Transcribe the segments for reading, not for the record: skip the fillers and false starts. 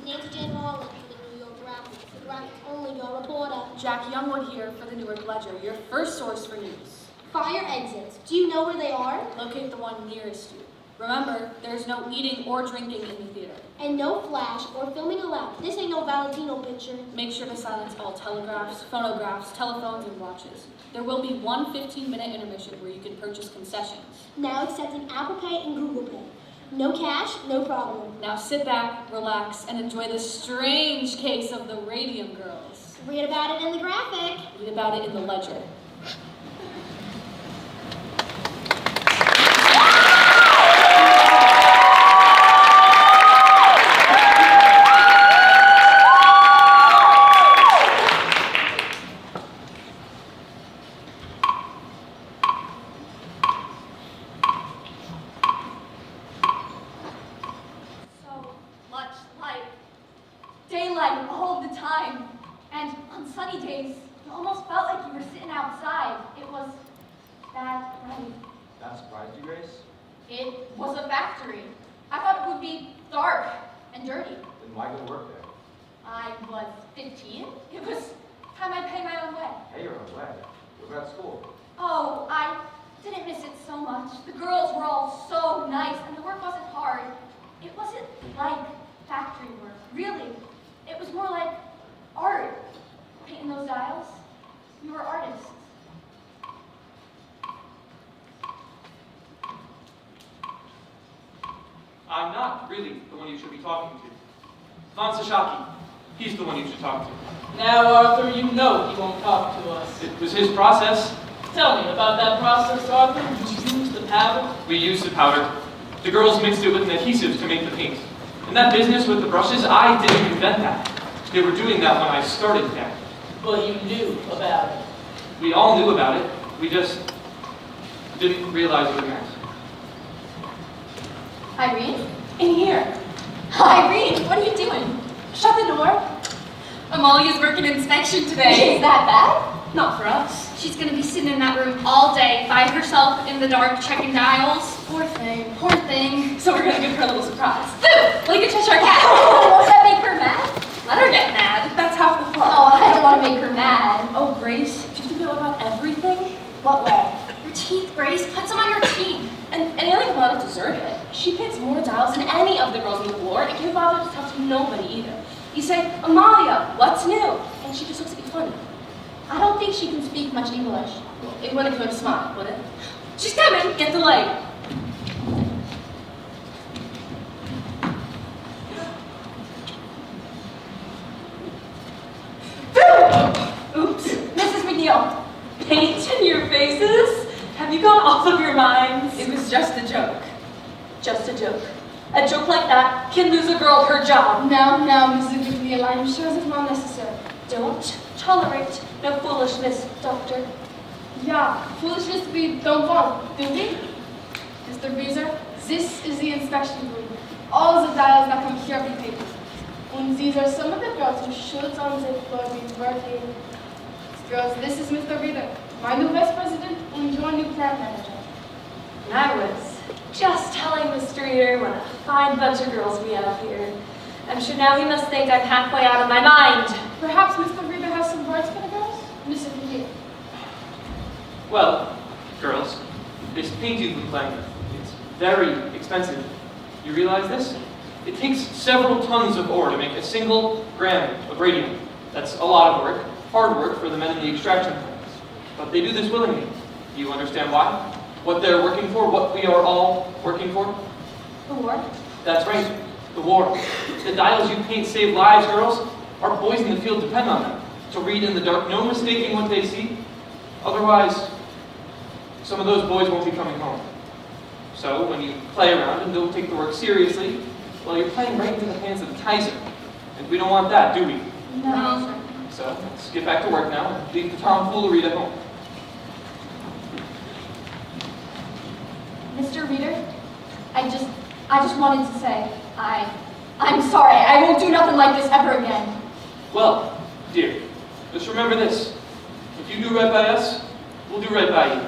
Nancy J. Harlan for the New York Rapids. The Rapids only your reporter. Jack Youngwood here for the Newark Ledger, your first source for news. Fire exits. Do you know where they are? Locate the one nearest you. Remember, there's no eating or drinking in the theater. And no flash or filming allowed. This ain't no Valentino picture. Make sure to silence all telegraphs, phonographs, telephones, and watches. There will be one 15-minute intermission where you can purchase concessions. Now accepting Apple Pay and Google Pay. No cash, no problem. Now sit back, relax, and enjoy the strange case of the Radium girls. Read about it in the graphic. Read about it in the Ledger. Daylight all the time, and on sunny days, you almost felt like you were sitting outside. It was that bright. That surprised you, Grace? It was a factory. I thought it would be dark and dirty. Then why go to work there? I was 15. It was time I paid my own way. Hey, your own way. What about school? Oh, I didn't miss it so much. The girls were all so nice, and the work wasn't hard. It wasn't like factory work, really. It was more like art. Painting those dials. We were artists. I'm not really the one you should be talking to. Von Sashaki. He's the one you should talk to. Now, Arthur, you know he won't talk to us. It was his process. Tell me about that process, Arthur. Did you use the powder? We used the powder. The girls mixed it with an adhesive to make the paint. And that business with the brushes, I didn't invent that. They were doing that when I started that. But you knew about it. We all knew about it. We just didn't realize what it meant. Irene? In here. Irene, what are you doing? Shut the door. Amalia's working inspection today. Is that bad? Not for us. She's gonna be sitting in that room all day by herself in the dark checking dials. Poor thing. Poor thing. So we're gonna give her a little surprise. Boo! Like a Cheshire cat. Won't that make her mad? Let her get mad. That's half the fun. Oh, I don't want to make her mad. Oh, Grace, do you have to know about everything? What way? Your teeth, Grace. Put some on your teeth. And Allie wanted to desert it. She paints more dials than any of the girls on the floor and can't bother to talk to nobody either. You say, Amalia, what's new? And she just looks at you funny. I don't think she can speak much English. Well, it wouldn't go to smile, would it? She's coming. Get the light. Oops. Mrs. McNeil. Paint in your faces? Have you gone off of your minds? It was just a joke. Just a joke. A joke like that can lose a girl her job. Now, Mrs. McNeil, I'm sure it's not necessary. Don't tolerate no foolishness, Doctor. Yeah, foolishness we don't want, do we? Mr. Beezer, this is the inspection room. All the dials that come here be painted. And these are some of the girls who should on the floor be working. Girls, this is Mr. Reader, my new vice president and your new plant manager. And I was just telling Mr. Reader what a fine bunch of girls we have here. I'm sure now he must think I'm halfway out of my mind. Perhaps Mr. Reader has some words for the girls? Mrs. McNeil. Well, girls, this paint you've been playing with, it's very expensive. You realize this? It takes several tons of ore to make a single gram of radium. That's a lot of work, hard work for the men in the extraction plants. But they do this willingly. Do you understand why? What they're working for, what we are all working for? The war? That's right, the war. The dials you paint save lives, girls. Our boys in the field depend on them. To read in the dark, no mistaking what they see. Otherwise, some of those boys won't be coming home. So when you play around and don't take the work seriously, well, you're playing right into the hands of the Kaiser. And we don't want that, do we? No. So let's get back to work now and leave the tomfoolery at home. Mr. Reader, I just wanted to say, I'm sorry. I won't do nothing like this ever again. Well, dear, just remember this. If you do right by us, we'll do right by you.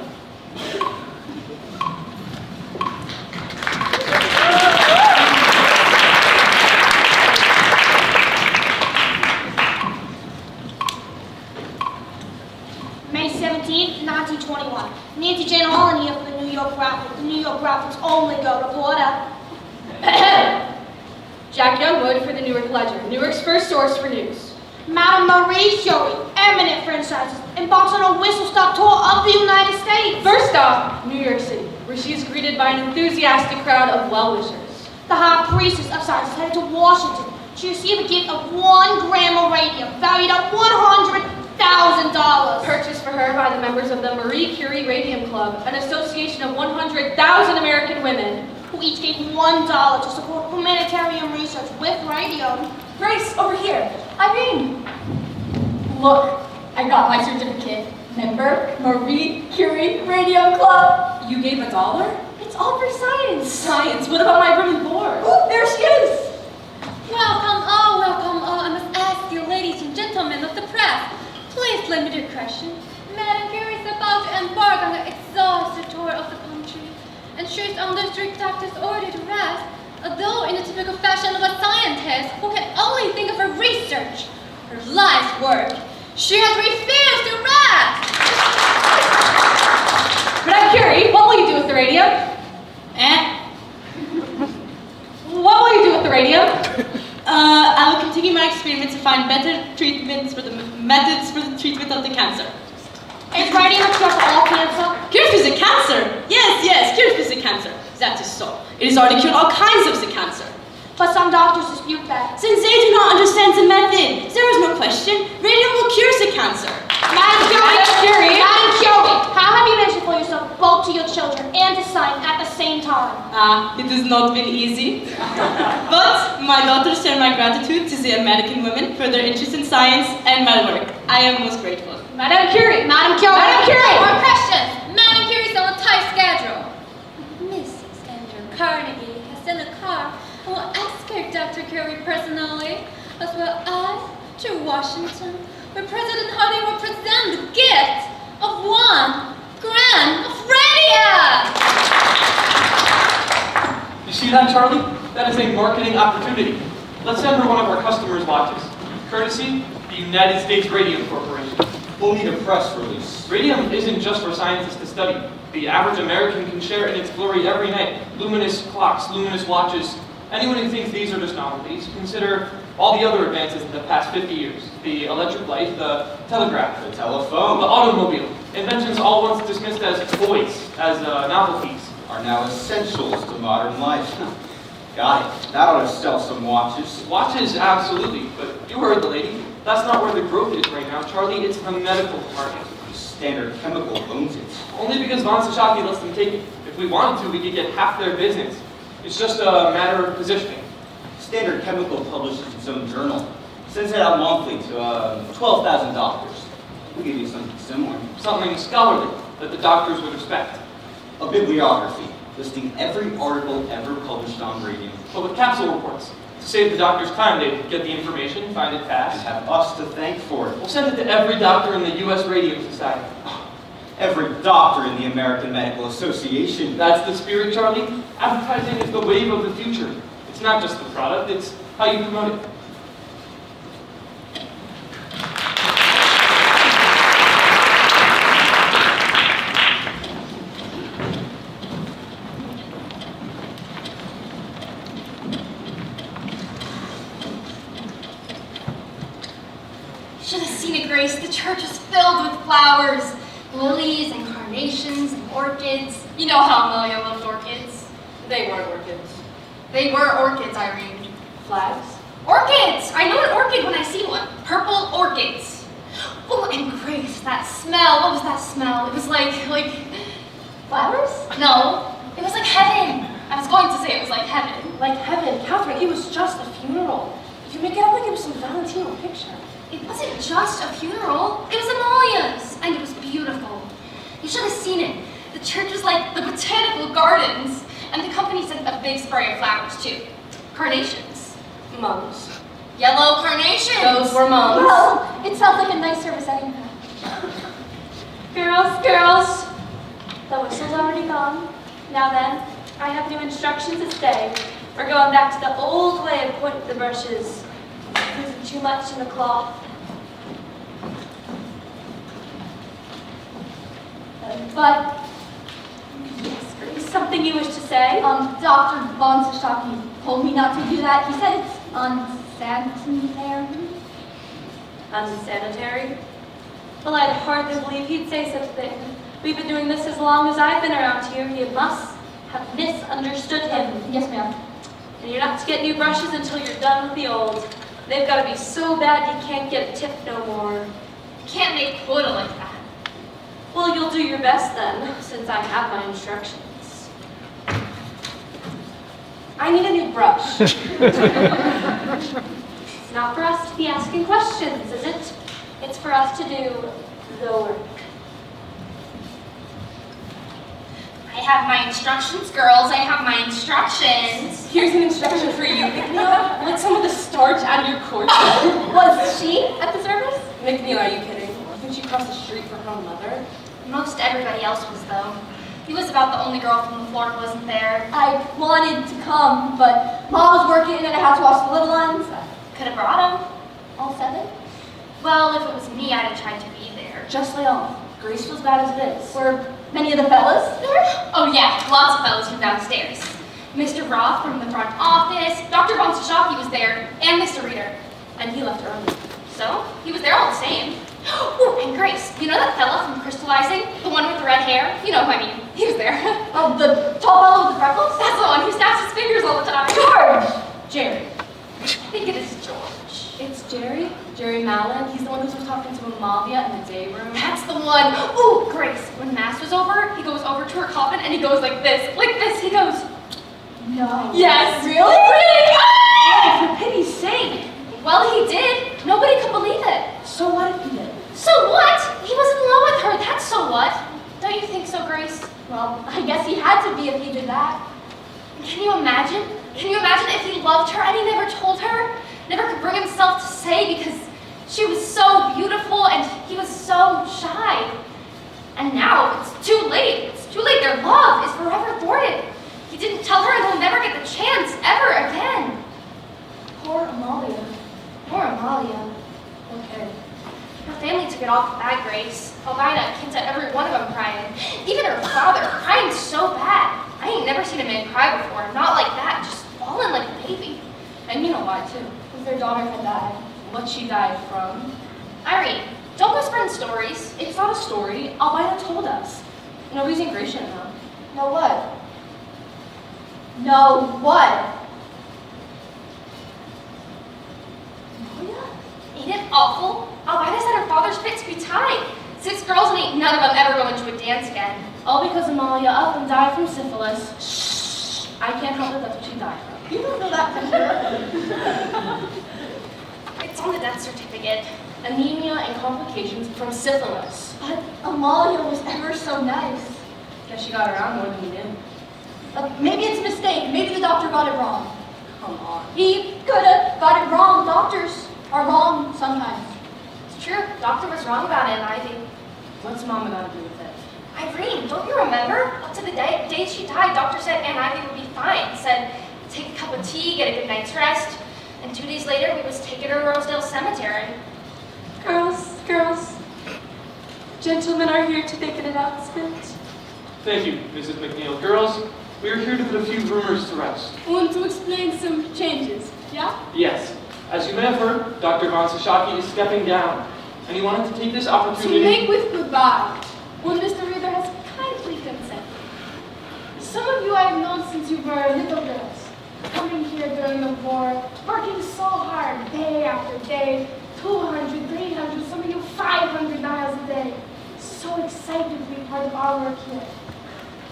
voted for the Newark Ledger, Newark's first source for news. Madame Marie Curie, eminent French scientist, embarks on a whistle-stop tour of the United States. First stop, New York City, where she is greeted by an enthusiastic crowd of well-wishers. The high priestess of science is headed to Washington. She received a gift of 1 gram of radium, valued at $100,000. Purchased for her by the members of the Marie Curie Radium Club, an association of 100,000 American women. Who each gave $1 to support humanitarian research with radium. Grace, over here. Irene. Look, I got my certificate. Member, Marie Curie Radium Club. You gave $1? It's all for science. Science? What about my room and board? Oh, there she is. Welcome all. I must ask you, ladies and gentlemen of the press, please limit your question. Madame Curie is about to embark on an exhaustive tour of the country, and she is under strict doctor's order to rest, although in the typical fashion of a scientist who can only think of her research, her life's work. She has refused to rest! Madame Curie, what will you do with the radium? What will you do with the radium? I will continue my experiments to find better treatments for the methods for the treatment of the cancer. Is radium a cure for all cancer? Cures for the cancer? Yes, cures for the cancer. That is so. It is already cured all kinds of the cancer. But some doctors dispute that. Since they do not understand the method, there is no question. Radium will cure the cancer. Madame Curie, Madame Curie. How have you managed to pull yourself both to your children and to science at the same time? It has not been easy. But my daughters share my gratitude to the American women for their interest in science and my work. I am most grateful. Madame Curie. Madame Curie. Madame Curie. More questions! Madame Curie's on a tight schedule. Mrs. Andrew Carnegie has sent a car and will escort Dr. Curie personally, as well as to Washington, where President Harding will present the gift of 1 gram of radium! You see that, Charlie? That is a marketing opportunity. Let's send her one of our customers' watches. Courtesy, the United States Radium Corporation. We'll need a press release. Radium isn't just for scientists to study. The average American can share in its glory every night. Luminous clocks, luminous watches. Anyone who thinks these are just novelties, consider all the other advances in the past 50 years. The electric light, the telegraph, The the telephone automobile. Inventions all once dismissed as toys, as novelties. are now essentials to modern life. Got it. That ought to sell some watches. Watches, absolutely, but you heard the lady. That's not where the growth is right now, Charlie. It's the medical market. Standard Chemical owns it. Only because Von Sashaki lets them take it. If we wanted to, we could get half their business. It's just a matter of positioning. Standard Chemical publishes its own journal. Sends it out monthly to 12,000 doctors. We'll give you something similar. Something scholarly that the doctors would expect. A bibliography listing every article ever published on radium. But with capsule reports. To save the doctors time, they get the information, find it And fast. have us to thank for it. We'll send it to every doctor in the U.S. Radium Society. Every doctor in the American Medical Association. That's the spirit, Charlie. Advertising is the wave of the future. It's not just the product, it's how you promote it. Should have seen it, Grace. The church was filled with flowers. Lilies and carnations and orchids. You know how Amelia loved orchids. They weren't orchids. They were orchids, Irene. Flags? Orchids! I know an orchid when I see one. Purple orchids. Oh, and Grace, that smell. What was that smell? It was like flowers? No, it was like heaven. I was going to say it was like heaven. Like heaven. Catherine, it was just a funeral. You make it up like it was some Valentino picture. It wasn't just a funeral. It was Amalia's, and it was beautiful. You should have seen it. The church was like the botanical gardens, and the company sent a big spray of flowers too. Carnations. Mums. Yellow carnations. Those were mums. Well, it sounds like a nice service anyhow. Girls, the whistle's already gone. Now then, I have new instructions to stay. We're going back to the old way of pointing the brushes. Losing too much in the cloth. But, yes, Grace, something you wish to say? Dr. Von Sashaki told me not to do that. He said it's unsanitary. Unsanitary? Well, I'd hardly believe he'd say such a thing. We've been doing this as long as I've been around here. You must have misunderstood him. Yes, ma'am. And you're not to get new brushes until you're done with the old. They've got to be so bad you can't get a tip no more. Can't make quota like that. Well, you'll do your best then, since I have my instructions. I need a new brush. It's not for us to be asking questions, is it? It's for us to do the work. I have my instructions, girls. I have my instructions. Here's an instruction for you, McNeil. Let some of the starch out of your corset. Was she at the service? McNeil, are you kidding? Didn't she cross the street for her mother? Most everybody else was, though. He was about the only girl from the floor who wasn't there. I wanted to come, but Mom was working and I had to watch the little ones. Could have brought him. All 7? Well, if it was me, I'd have tried to be there. Just lay off. Grace feels bad as it is. Were many of the fellas there? Oh yeah, lots of fellows from downstairs. Mr. Roth from the front office, Dr. Von Sashaki was there, and Mr. Reader. And he left early. So, he was there all the same. Oh, and Grace, you know that fella from Crystallizing? The one with the red hair? You know who I mean. He was there. Oh, the tall fellow with the freckles? That's the one who snaps his fingers all the time. George! Jerry. I think it is George. It's Jerry. Jerry Mallon. He's the one who was talking to Amalia in the day room. That's the one. Ooh, Grace, when Mass was over, he goes over to her coffin and he goes like this. Like this, he goes. No. Yes. Really? Really? Oh, for pity's sake. Well, he did. Nobody could believe it. So what if he did? So what? He was in love with her. That's so what? Don't you think so, Grace? Well, I guess he had to be if he did that. Can you imagine? Can you imagine if he loved her and he never told her? Never could bring himself to say because she was so beautiful and he was so shy. And now it's too late. It's too late. Their love is forever thwarted. He didn't tell her and he'll never get the chance ever again. Poor Amalia. Poor Amalia. Okay. Her family took it off bad, Grace. Albina came to every one of them crying. Even her father, crying so bad. I ain't never seen a man cry before. Not like that, just falling like a baby. And you know why, too. Because their daughter had died. What she died from. Irene, don't go spreading stories. It's not a story. Albina told us. Nobody's in Grace yet, huh? No what? No what? Amalia? Ain't it awful? Albina said her father's fit to be tied. 6 girls and ain't none of them ever going to a dance again. All because Amalia up and died from syphilis. Shh. I can't help it, that's what she died from. You don't know that for sure. It's on the death certificate. Anemia and complications from syphilis. But Amalia was ever so nice. Guess she got around more than we did. Maybe it's a mistake. Maybe the doctor got it wrong. Come on. He could have got it wrong. Doctors are wrong sometimes. It's true, doctor was wrong about Aunt Ivy. What's Mama got to do with it? Irene, don't you remember? Up to the day she died, doctor said Aunt Ivy would be fine. Said, take a cup of tea, get a good night's rest. And 2 days later, we was taken to Rosedale Cemetery. Girls. Gentlemen are here to make an announcement. Thank you, Mrs. McNeil. Girls, we are here to put a few rumors to rest. Want to explain some changes, yeah? Yes, as you may have heard, Dr. Von Sashaki is stepping down, and he wanted to take this To opportunity... make with goodbye, when Mr. Reader has kindly consented. Some of you I have known since you were little girls, coming here during the war, working so hard day after day, 200, 300, some of you 500 miles a day. So excited to be part of our work here.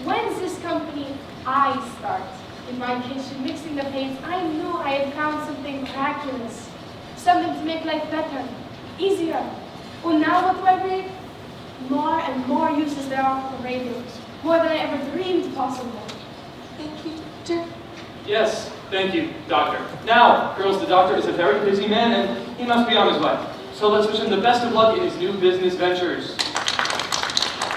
When's this company I start? In my kitchen, mixing the paints, I knew I had found something miraculous. Something to make life better, easier. Well, now what do I read? More and more uses there are for radios. More than I ever dreamed possible. Thank you, Doctor. Yes, thank you, Doctor. Now, girls, the Doctor is a very busy man, and he must be on his way. So let's wish him the best of luck in his new business ventures.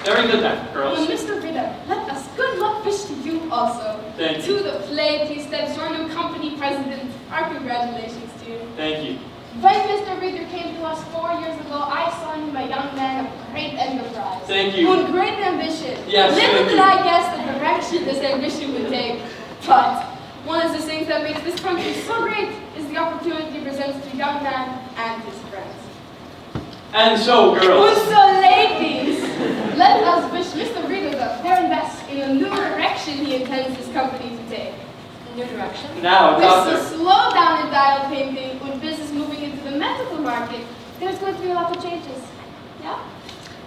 Very good then, girls. Well, Mr. Ritter, let us good luck wish to you also. Thank you. To the plate, he steps your new company president. Our congratulations to you. Thank you. When Mr. Reader came to us 4 years ago, I saw in him a young man of great enterprise. Thank you. And great ambition. Yes, Little thank did you. I guess the direction this ambition would take. But one of the things that makes this country so great is the opportunity it presents to young man and his friends. And so, girls. So, ladies, let us wish Mr. Reader the very best in a new direction he intends his company to take. New direction? Now, With Doctor. the slowdown in dial painting, with business moving into the medical market, there's going to be a lot of changes. Yeah?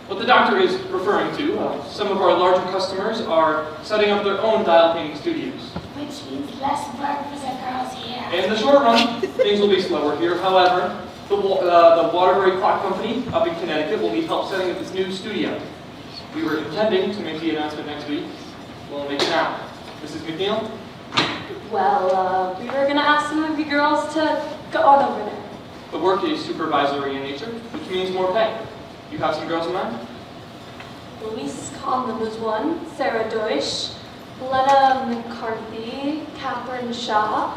What the doctor is referring to, some of our larger customers are setting up their own dial painting studios. Which means less work for the girls here. In the short run, things will be slower here. However, the Waterbury Clock Company up in Connecticut will need help setting up this new studio. We were intending to make the announcement next week. We'll make it now. Mrs. McNeil? Well, we were gonna ask some of you girls to go out over there. The work is supervisory in nature, which means more pay. You have some girls in mind? Louise Conlon was one, Sarah Deutsch, Letta McCarthy, Catherine Shaw.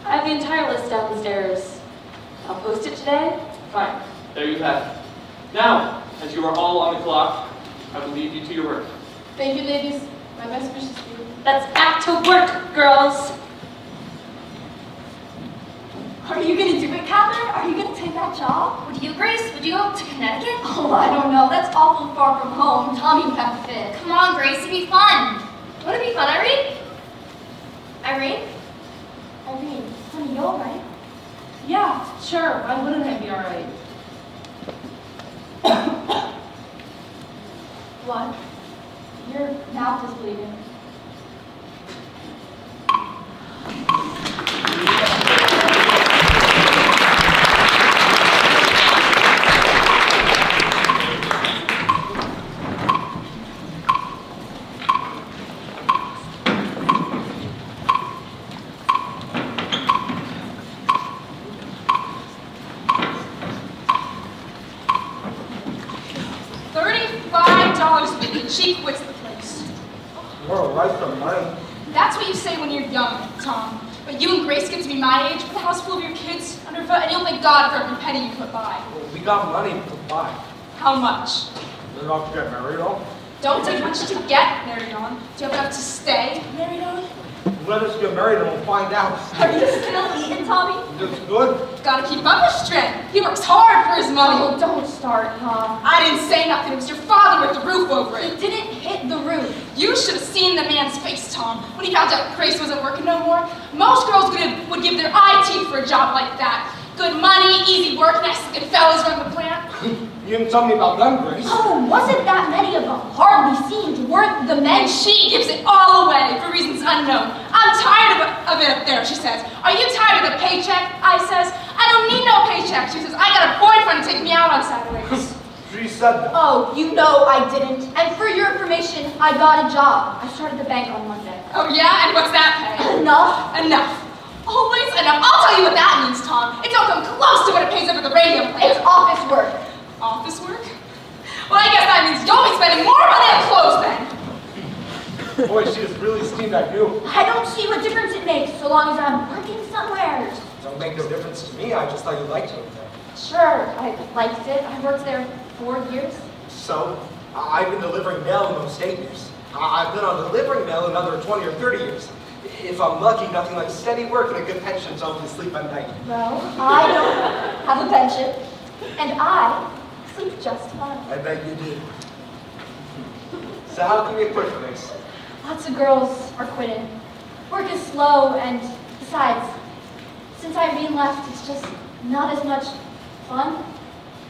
I have the entire list downstairs. I'll post it today. Fine. There you have it. Now, as you are all on the clock, I will leave you to your work. Thank you, ladies. My best wishes to you. Let's back to work, girls. Are you gonna do it, Catherine? Are you gonna take that job? Would you, Grace? Would you go to Connecticut? Oh, I don't know. That's awful far from home. Tommy would have to fit. Come on, Grace, it'd be fun. Wouldn't it be fun, Irene? Irene? Irene, honey, you alright? Yeah, sure. Why wouldn't I be alright? What? Your mouth is bleeding. $35 she quits the place. You're a right for money. That's what you say when you're young, Tom. But you and Grace get to be my age with a house full of your kids underfoot, and you'll thank God for every penny you put by. Well, we got money to buy. How much? We're not to get married on. Don't take much to get married on. Do you have enough to stay married on? Let us get married and we'll find out. Are you still eating, Tommy? It's good. Gotta keep up his strength. He works hard for his money. Oh, don't start, Tom. I didn't say nothing. It was your father with the roof over He it. didn't hit the roof. You should have seen the man's face, Tom, when he found out Grace wasn't working no more. Most girls would give their eye teeth for a job like that. Good money, easy work, nice looking fellas running the plant. You didn't tell me about them, Grace. Oh, wasn't that many of them hardly seemed worth the And men? she gives it all away for reasons unknown. I'm tired of it up there, she says. Are you tired of the paycheck? I says. I don't need no paycheck. She says, I got a boyfriend to take me out on Saturdays. She said that. Oh, you know I didn't. And for your information, I got a job. I started the bank on Monday. Oh yeah? And what's that pay? Enough? Enough. Always enough. I'll tell you what that means, Tom. It don't come close to what it pays over the radio plant. It's office work. Office work? Well, I guess that means you'll be spending more money on clothes then. Boy, she is really steamed at you. I don't see what difference it makes so long as I'm working somewhere. Don't make no difference to me. I just thought you liked it there. Sure, I liked it. I worked there 4 years. So, I've been delivering mail in those 8 years. I've been on delivering mail another 20 or 30 years. If I'm lucky, nothing like steady work and a good pension so I can sleep at night. Well, I don't have a pension, and I sleep just fine. I bet you do. So how can we quit for this? Lots of girls are quitting. Work is slow, and besides, since Irene left, it's just not as much fun.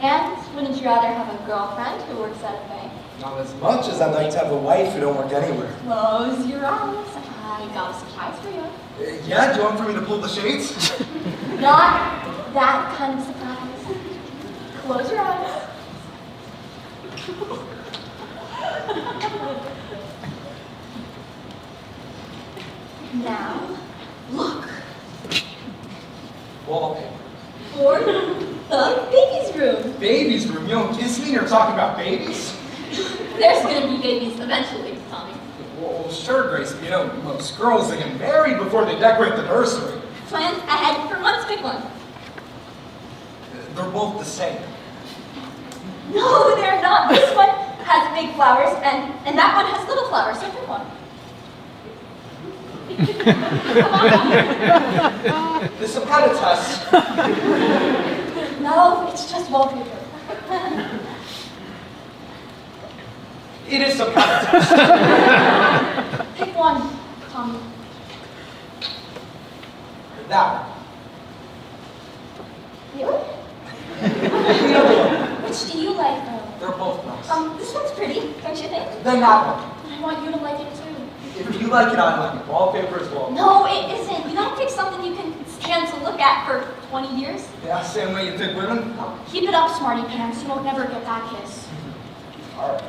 And wouldn't you rather have a girlfriend who works at a bank? Not as much as I'd like to have a wife who don't work anywhere. Close your eyes. I got a surprise for you. Yeah, do you want for me to pull the shades? Not that kind of surprise. Close your eyes. Now, look. Wallpaper. For the baby's room. Baby's room? You don't kiss me? You're talking about babies? There's gonna be babies eventually, Tommy. Well, sure, Grace. You know, most girls, they get married before they decorate the nursery. Plan ahead for months, pick one. They're both the same. No, they're not. This one has big flowers, and that one has little flowers. So pick one. This some kind of test. No, it's just wallpaper. It is some kind of test. Pick one, Tommy. That one. Really? The other one. Which do you like, though? They're both nice. This one's pretty, don't you think? Then that one. I want you to like it, too. If you like it, I like it. Wallpaper as well. No, it isn't. You don't pick something you can stand to look at for 20 years. Yeah, same way you pick women? Keep it up, smarty pants. You won't never get that kiss. All right.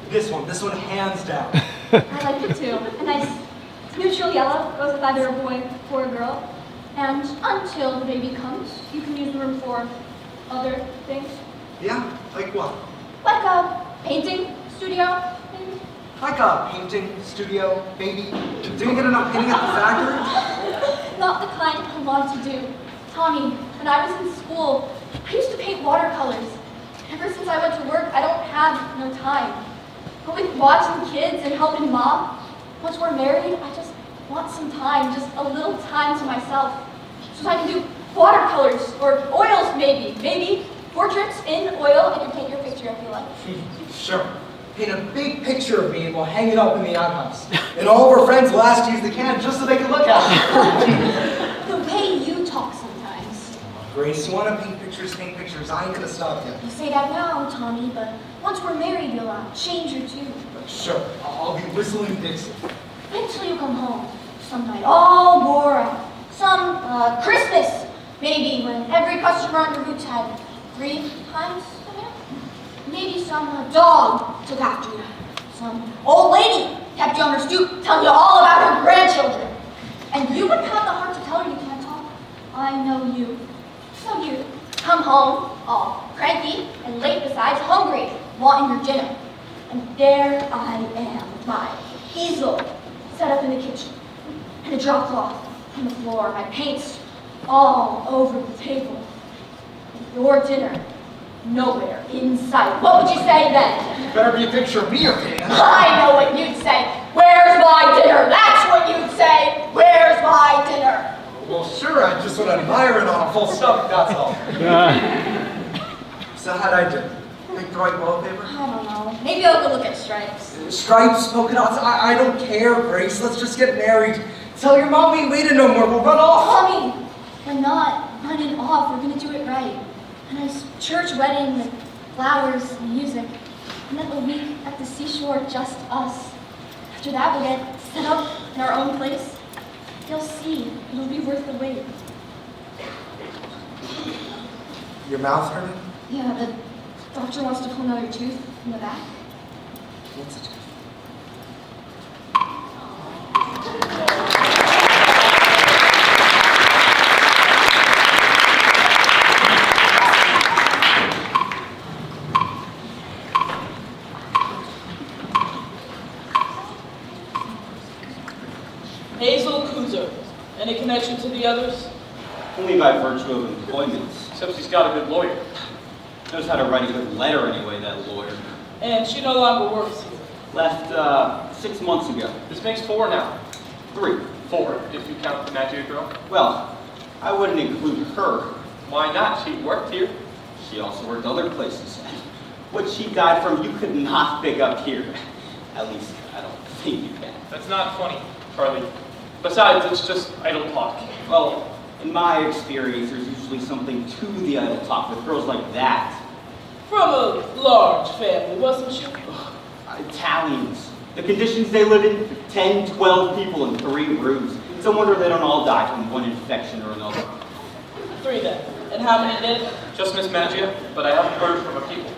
This one hands down. I like it, too. A nice neutral yellow goes with either a boy or a girl. And until the baby comes, you can use the room for other things. Yeah? Like what? Like a painting studio, maybe? Like a painting studio, maybe? Didn't get enough painting at the factory? Not the kind I want to do. Tommy, when I was in school, I used to paint watercolors. Ever since I went to work, I don't have no time. But with watching kids and helping Mom, once we're married, I just want some time, just a little time to myself. So I can do watercolors, or oils maybe portraits in oil. I can paint your picture if you like. Sure. Paint a big picture of me and we'll hang it up in the outhouse. And all of our friends will ask to use the can just so they can look at it. The way you talk sometimes. Grace, you want to paint pictures, I ain't gonna stop you. You say that now, Tommy, but once we're married, you'll change your tune. Sure, I'll be whistling Dixie. Wait till you come home some night, all wore out. Some Christmas, maybe, when every customer on your route had 3 times a meal. Maybe some dog took after you. Some old lady kept you on her stoop, telling you all about her grandchildren. And you wouldn't have the heart to tell her you can't talk. I know you. So you come home, all cranky and late besides, hungry, wanting your dinner. And there I am, with my easel set up in the kitchen, and a drop cloth on the floor, my paints all over the table. And your dinner nowhere in sight. What would you say then? Better be a picture of me or painting. I know what you'd say. Where's my dinner? That's what you'd say. Where's my dinner? Well, sure, I just want to admire it on a full stomach, that's all. So how'd I do? Pick the right wallpaper? I don't know. Maybe I'll go look at stripes. Stripes, polka dots, I don't care, Grace. Let's just get married. Tell your mom we ain't waiting no more. We'll run off. Mommy, we're not running off. We're going to do it right. A nice church wedding with flowers and music. And then a week at the seashore, just us. After that, we'll get set up in our own place. You'll see. It'll be worth the wait. Your mouth hurting? Yeah, the doctor wants to pull another tooth in the back. What's a tooth? Hazel Kuzer. Any connection to the others? Only by virtue of employment. Except she's got a good lawyer. Knows how to write a good letter anyway, that lawyer. And she no longer works here. Left 6 months ago. This makes 4 now. 3. 4, if you count the magic girl. Well, I wouldn't include her. Why not? She worked here. She also worked other places. What she died from, you could not pick up here. At least, I don't think you can. That's not funny, Charlie. Besides, it's just idle talk. Well, in my experience, there's usually something to the idle talk with girls like that. From a large family, wasn't she? Italians. The conditions they live in, 10, 12 people in 3 rooms. It's no wonder they don't all die from one infection or another. 3 then. And how many did? Just Miss Magia, but I haven't heard from her people.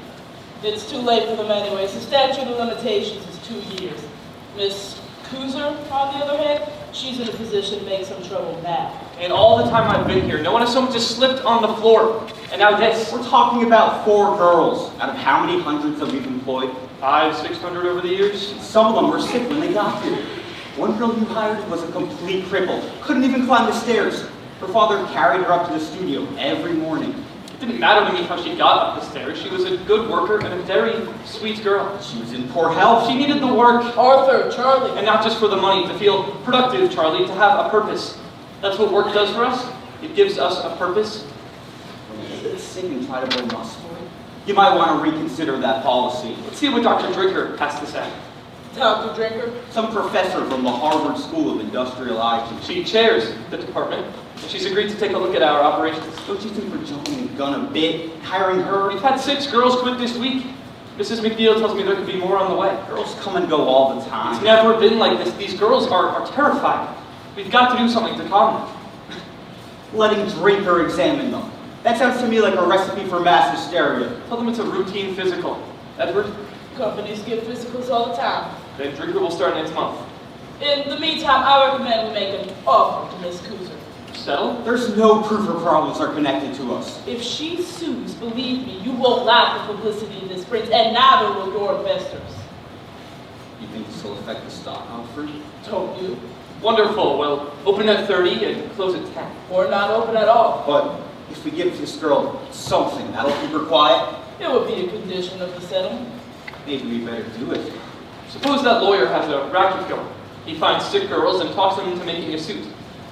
It's too late for them anyways. The statute of limitations is 2 years. Miss Kuzer, on the other hand, she's in a position to make some trouble now. And all the time I've been here, no one has so much as slipped on the floor. And now this. We're talking about 4 girls out of how many hundreds that we've employed? 500, 600 over the years. Some of them were sick when they got here. One girl you hired was a complete cripple. Couldn't even climb the stairs. Her father carried her up to the studio every morning. It didn't matter to me how she got up the stairs. She was a good worker and a very sweet girl. She was in poor health. She needed the work. Arthur, Charlie. And not just for the money, to feel productive, Charlie, to have a purpose. That's what work does for us. It gives us a purpose. When you get sick and try to burn muscle, you might want to reconsider that policy. Let's see what Dr. Drinker has to say. Dr. Drinker. Some professor from the Harvard School of Industrial Hygiene. She chairs the department, and she's agreed to take a look at our operations. Don't you think we're jumping the gun a bit, hiring her? We've had 6 girls quit this week. Mrs. McNeil tells me there could be more on the way. Girls come and go all the time. It's never been like this. These girls are terrified. We've got to do something to calm them. Letting Drinker examine them. That sounds to me like a recipe for mass hysteria. Tell them it's a routine physical. Edward? Companies give physicals all the time. Then Drinker will start next month. In the meantime, I recommend we make an offer to Miss Kuzer. Settle? There's no proof her problems are connected to us. If she sues, believe me, you won't lack the publicity this brings, and neither will your investors. You think this will affect the stock offer? Don't you? Wonderful. Well, open at 30 and close at 10. Or not open at all. But if we give this girl something, that'll keep her quiet. It would be a condition of the settlement. Maybe we better do it. Suppose that lawyer has a racket going. He finds sick girls and talks them into making a suit.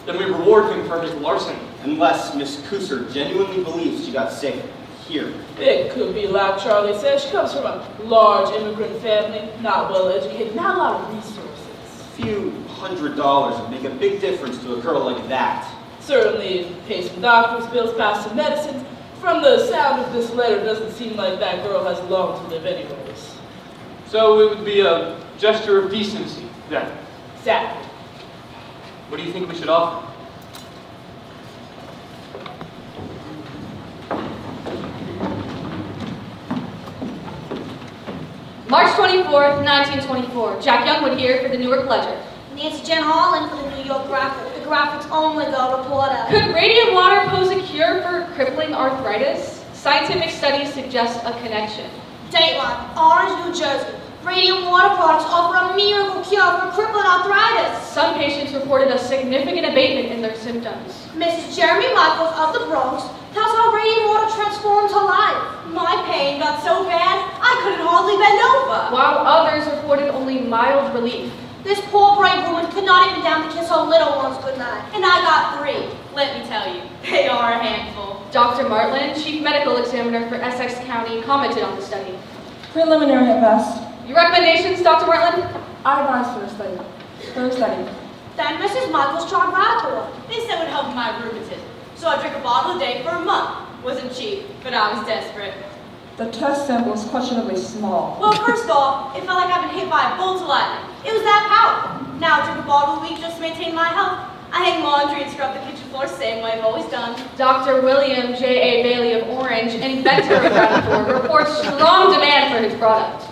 Then we reward him for his larceny. Unless Miss Kuser genuinely believes she got sick here. It could be like Charlie said. She comes from a large immigrant family, not well educated, not a lot of resources. A few $100 would make a big difference to a girl like that. Certainly it pays for doctors' bills, past some medicines. From the sound of this letter, it doesn't seem like that girl has long to live anyways. So it would be a gesture of decency, then. Exactly. What do you think we should offer? March 24th, 1924. Jack Youngwood here for the Newark Ledger. Nancy Jen Holland for the New York Graphic, the Graphic's only girl reporter. Could radiant water pose a cure for crippling arthritis? Scientific studies suggest a connection. Dateline, Orange, New Jersey. Radiant water products offer a miracle cure for crippling arthritis. Some patients reported a significant abatement in their symptoms. Mrs. Jeremy Michaels of the Bronx tells how radiant water transformed her life. My pain got so bad, I couldn't hardly bend over. While others reported only mild relief. This poor brave woman could not even down to kiss her little ones goodnight, and I got 3. Let me tell you, they are a handful. Dr. Martland, Chief Medical Examiner for Essex County, commented on the study. Preliminary at best. Your recommendations, Dr. Martland? I advise for the study. Then Mrs. Michaels tried Radical. They said it would help my rheumatism. So I drank a bottle a day for a month. Wasn't cheap, but I was desperate. The test sample is questionably small. Well, first off, it felt like I've been hit by a bolt of lightning. It was that powerful. Now I drink a bottle a week just to maintain my health. I hang laundry and scrub the kitchen floor same way I've always done. Dr. William J.A. Bailey of Orange, inventor of Radical, reports strong demand for his product.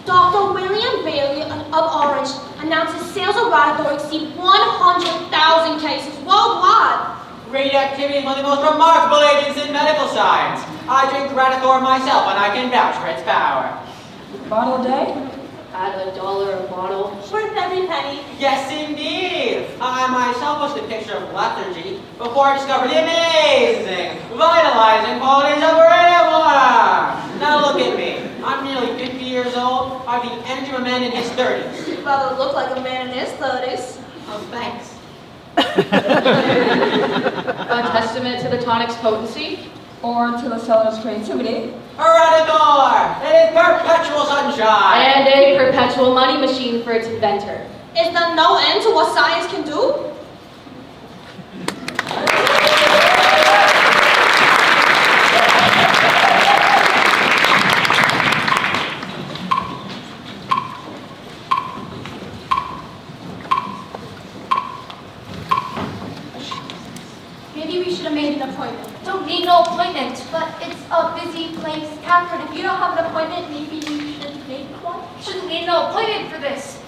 Dr. William Bailey of Orange announces sales of Radical exceed 100,000 cases worldwide. Radioactivity is one of the most remarkable agents in medical science. I drink Radithor myself and I can vouch for its power. Bottle a day? At $1 a bottle. Worth every penny. Yes, indeed. I myself was the picture of lethargy before I discovered the amazing, vitalizing qualities of radiant water. Now look at me. I'm nearly 50 years old. I have the energy of a man in his 30s. You rather look like a man in his 30s. Oh, thanks. A testament to the tonic's potency? Or to the seller's creativity? Radithor! It is perpetual sunshine! And a perpetual money machine for its inventor. Is there no end to what science can do? Maybe we should have made an appointment. Don't need no appointment, but it's a busy place. Catherine, if you don't have an appointment, maybe you should make one? Shouldn't need no appointment for this.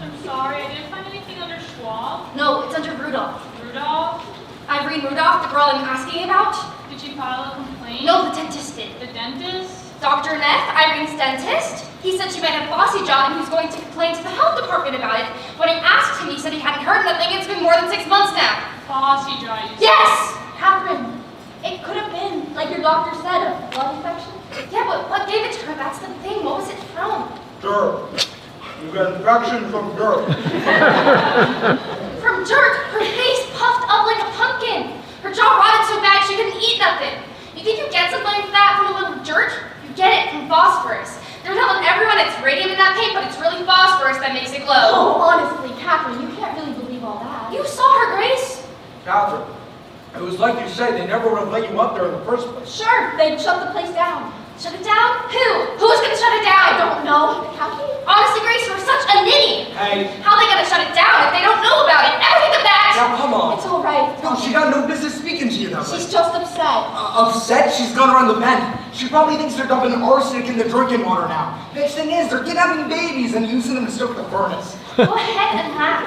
I'm sorry, I didn't find anything under Schwab. No, it's under Rudolph. Rudolph? Irene Rudolph, the girl I'm asking about? Did she file a complaint? No, the dentist did. The dentist? Dr. Neff, Irene's dentist? He said she might have bossy jaw and he was going to complain to the health department about it. When I asked him, he said he hadn't heard nothing. It's been more than 6 months now. Bossy jaw, you said. Yes! Catherine, it could have been, like your doctor said, a blood infection. Yeah, but what gave it to her? That's the thing. What was it from? Dirt. You got infection from dirt. From dirt. Her face puffed up like a pumpkin. Her jaw rotted so bad she couldn't eat nothing. You think you get something like that from a little dirt? You get it from phosphorus. They're telling everyone it's radium in that paint, but it's really phosphorus that makes it glow. Oh, honestly, Catherine, you can't really believe all that. You saw her, Grace? Catherine, it was like you said, they never would have let you up there in the first place. Sure, they'd shut the place down. Shut it down? Who? Who's gonna shut it down? I don't know. Kathy? Honestly, Grace, you're such a ninny. Hey. How are they gonna shut it down if they don't know about it? Never think of that! Now, come on. It's all right. No, she got no business speaking to you that way. She's just upset. Upset? She's gone around the bend. She probably thinks they're dumping arsenic in the drinking water now. Next thing is, they're kidnapping babies and using them to stoke the furnace. Go ahead and laugh.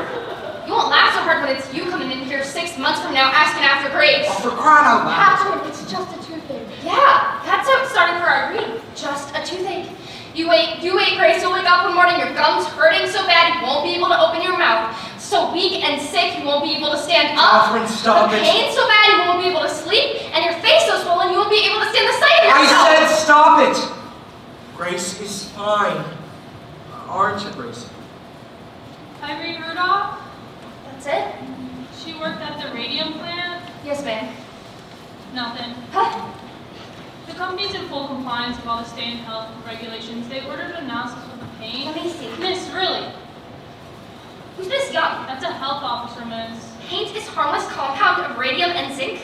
You won't laugh so hard when it's you coming in here 6 months from now asking after Grace. Oh, for crying out loud. Catherine, it's just a toothache. Yeah, that's how it started for our grief. Just a toothache. You wait, Grace, you'll wake up one morning, your gums hurting so bad you won't be able to open your mouth. So weak and sick you won't be able to stand up. Catherine, stop the it. pain so bad you won't be able to sleep, and your face so swollen you won't be able to stand the sight of yourself. I said stop it. Grace is fine. Aren't you, Grace? Irene Rudolph? That's it? She worked at the Radium plant? Yes, ma'am. Nothing. Huh? The company's in full compliance with all the state and health regulations. They ordered an analysis of the paint. Let me see. Miss, really? Who's Miss Young? That's a health officer, miss. Paint is harmless compound of radium and zinc?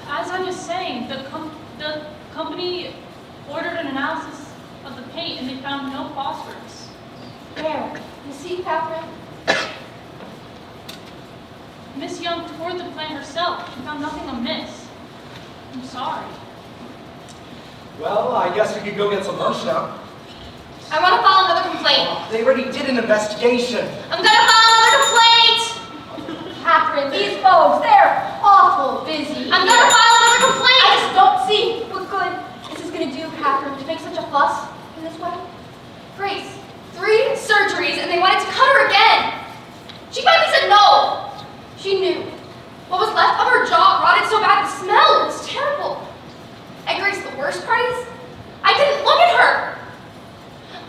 As I was saying, the company ordered an analysis of the paint and they found no phosphorus. Where? You see, Catherine? Miss Young toured the plant herself. She found nothing amiss. I'm sorry. Well, I guess we could go get some lunch now. I want to file another complaint. They already did an investigation. I'm gonna file another complaint! Catherine, these folks, they're awful busy. I'm gonna file another complaint! I just don't see what good this is gonna do, Catherine, to make such a fuss in this way. Grace, 3 surgeries and they wanted to cut her again. She finally said no. She knew. What was left of her jaw rotted so bad, the smell was terrible. And Grace, the worst part is, I didn't look at her.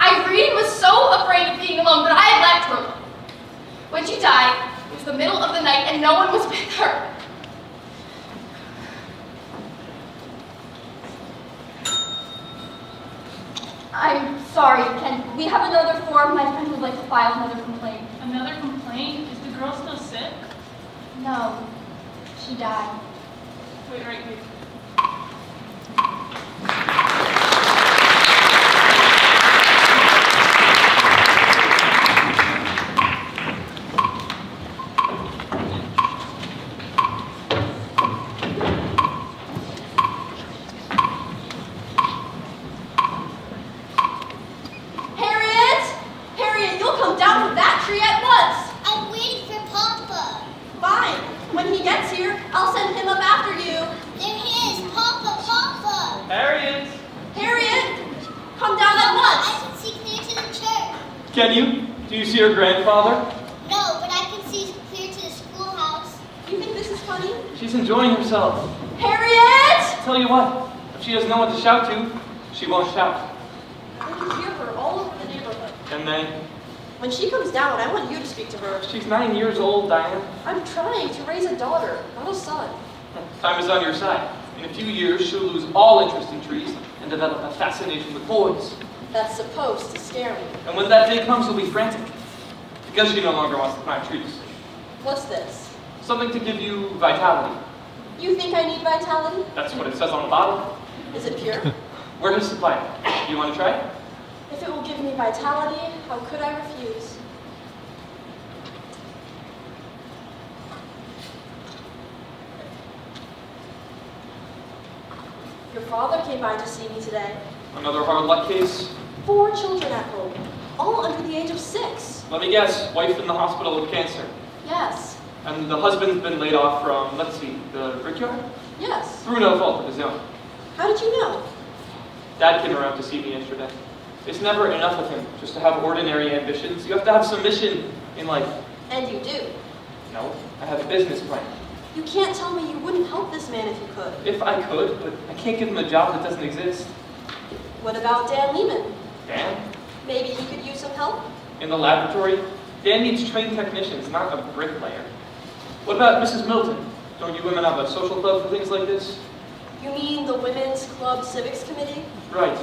Irene was so afraid of being alone that I left her. When she died, it was the middle of the night and no one was with her. I'm sorry, Ken. We have another form. My friend would like to file another complaint. Another complaint? Is the girl still sick? No, she died. Wait, right here. Harriet, you'll come down from that tree at once. I'm waiting for Papa. Fine. When he gets here, I'll send him up after you. There he is, Papa. Harriet! Harriet, come down at once. I can see clear to the church. Can you? Do you see her grandfather? No, but I can see clear to the schoolhouse. You think this is funny? She's enjoying herself. Harriet! Tell you what, if she doesn't know what to shout to, she won't shout. I can hear her all over the neighborhood. And then, When she comes down, I want you to speak to her. she's 9 years old, Diane. I'm trying to raise a daughter, not a son. Time is on your side. In a few years, she'll lose all interest in trees and develop a fascination with boys. That's supposed to scare me. And when that day comes, she'll be frantic. Because she no longer wants to climb trees. What's this? Something to give you vitality. You think I need vitality? That's what it says on the bottle. Is it pure? We're his supplier. Do you want to try it? If it will give me vitality, how could I refuse? Your father came by to see me today. Another hard luck case? 4 children at home, all under the age of 6. Let me guess, wife in the hospital with cancer. Yes, And the husband's been laid off from, let's see, the brickyard? yes. Through no fault of his own. How did you know? Dad came around to see me yesterday. It's never enough of him just to have ordinary ambitions. You have to have some mission in life. And you do. No, I have a business plan. You can't tell me you wouldn't help this man if you could. If I could, but I can't give him a job that doesn't exist. What about Dan Lehman? Dan? Maybe he could use some help? In the laboratory? Dan needs trained technicians, not a bricklayer. What about Mrs. Milton? Don't you women have a social club for things like this? You mean the Women's Club Civics Committee? Right.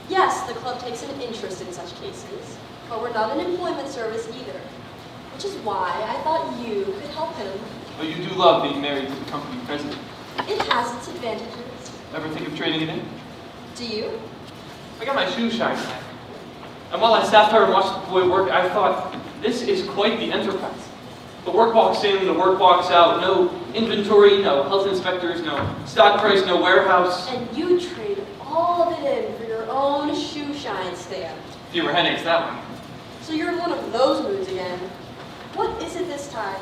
Yes, the club takes an interest in such cases, but we're not an employment service either. Which is why I thought you could help him. But you do love being married to the company president. It has its advantages. Ever think of trading it in? Do you? I got my shoes shined at. And while I sat there and watched the boy work, I thought, this is quite the enterprise. The work walks in, the work walks out, no inventory, no health inspectors, no stock price, no warehouse. And you trade all of it in for your own shoe shine stand. Fewer headaches that one. So you're in one of those moods again. What is it this time?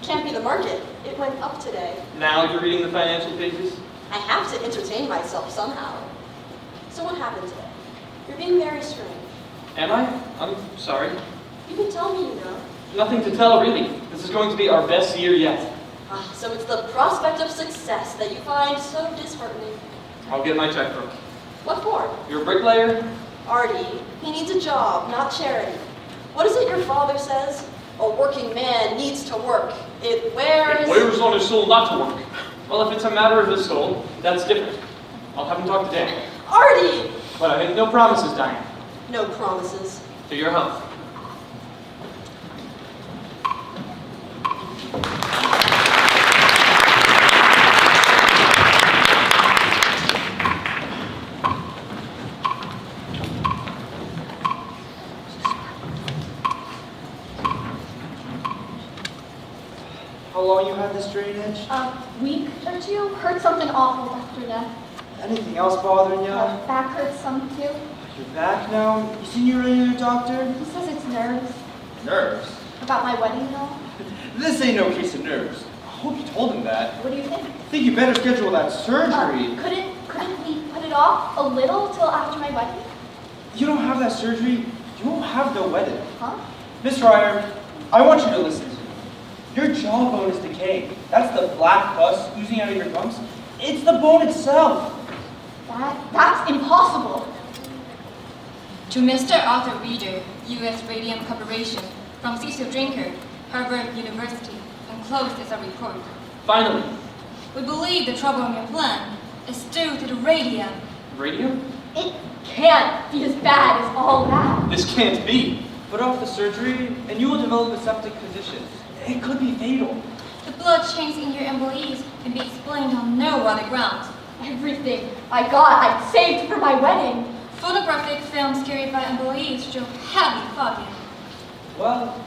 Can't be the market. It went up today. Now you're reading the financial pages? I have to entertain myself somehow. So what happened today? You're being very strange. Am I? I'm sorry. You can tell me, you know. Nothing to tell, really. This is going to be our best year yet. So it's the prospect of success that you find so disheartening. I'll get my checkbook. What for? You're a bricklayer? Artie, he needs a job, not charity. What is it your father says? A working man needs to work. It wears... It wears on his soul not to work. Well, if it's a matter of his soul, that's different. I'll have him talk to Dan. Artie! But I make no promises, Diane. No promises. To your health. How long you had this drainage? Week or two. Heard something awful after that. Anything else bothering you? Back hurts some too. You're back now? You seen your regular doctor? He says it's nerves. Nerves? About my wedding, though. This ain't no case of nerves. I hope you told him that. What do you think? I think you better schedule that surgery. Couldn't we put it off a little till after my wedding? You don't have that surgery, you won't have no wedding. Huh? Miss Ryer, I want you to listen to me. Your jawbone is decaying. That's the black pus oozing out of your gums. It's the bone itself. That's impossible. To Mr. Arthur Reeder, U.S. Radium Corporation, from Cecil Drinker, Harvard University, enclosed is a report. Finally. We believe the trouble in your plan is due to the radium. Radium? It can't be as bad as all that. This can't be. Put off the surgery, and you will develop a septic condition. It could be fatal. The blood change in your employees can be explained on no other grounds. Everything I saved for my wedding. Photographic films carried by employees show heavy fogging. Well,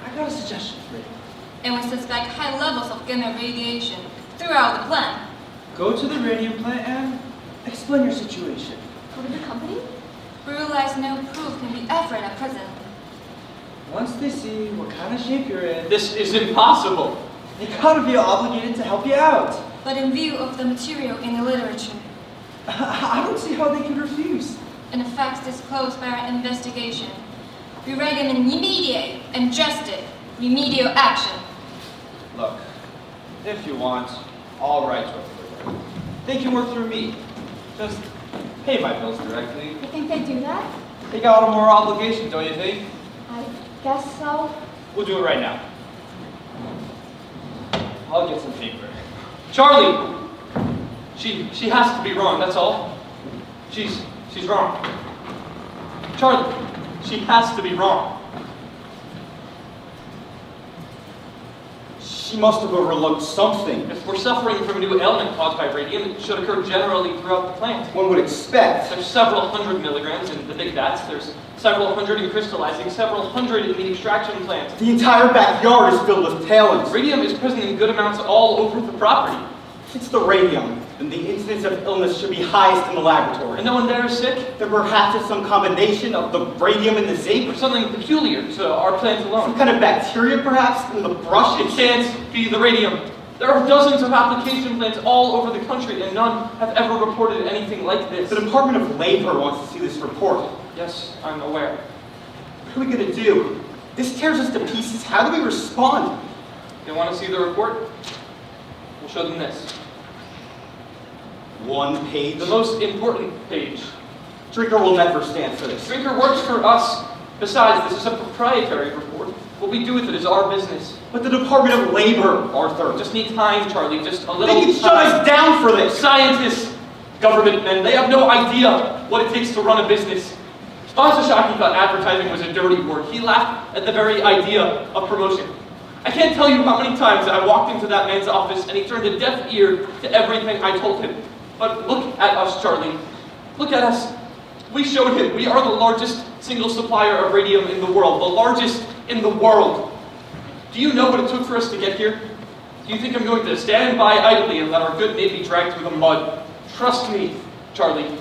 I got a suggestion for you. And we suspect high levels of gamma radiation throughout the plant. Go to the radium plant and explain your situation. Go to the company? We realize no proof can be offered at present. Once they see what kind of shape you're in... This is impossible. They gotta be obligated to help you out. But in view of the material in the literature, I don't see how they can refuse. and the facts disclosed by our investigation, we recommend immediate and drastic remedial action. Look, if you want, I'll write to them. They can work through me. Just pay my bills directly. You think they do that? They got a more obligation, don't you think? I guess so. We'll do it right now. I'll get some paper. Charlie! She has to be wrong, that's all. She's wrong. Charlie, she has to be wrong. She must have overlooked something. If we're suffering from a new ailment caused by radium, it should occur generally throughout the plant. One would expect. There's several hundred milligrams in the big vats. There's several hundred in crystallizing, several hundred in the extraction plant. The entire backyard is filled with tailings. Radium is present in good amounts all over the property. If it's the radium, then the incidence of illness should be highest in the laboratory. And no one there is sick? Then perhaps it's some combination of the radium and the zinc? Or something peculiar to our plant alone. Some kind of bacteria, perhaps, in the brushes? It can't be the radium. There are dozens of application plants all over the country, and none have ever reported anything like this. The Department of Labor wants to see this report. Yes, I'm aware. What are we gonna do? This tears us to pieces. How do we respond? They want to see the report? We'll show them this. One page? The most important page. Drinker will never stand for this. Drinker works for us. Besides, this is a proprietary report. What we do with it is our business. But the Department of Labor, Arthur. Just need time, Charlie. Just a little They can shut us down for this. Scientists, government men, they have no idea what it takes to run a business. Pascack thought advertising was a dirty word. He laughed at the very idea of promotion. I can't tell you how many times I walked into that man's office and he turned a deaf ear to everything I told him. But look at us, Charlie. Look at us. We showed him we are the largest single supplier of radium in the world. The largest in the world. Do you know what it took for us to get here? Do you think I'm going to stand by idly and let our good name be dragged through the mud? Trust me, Charlie.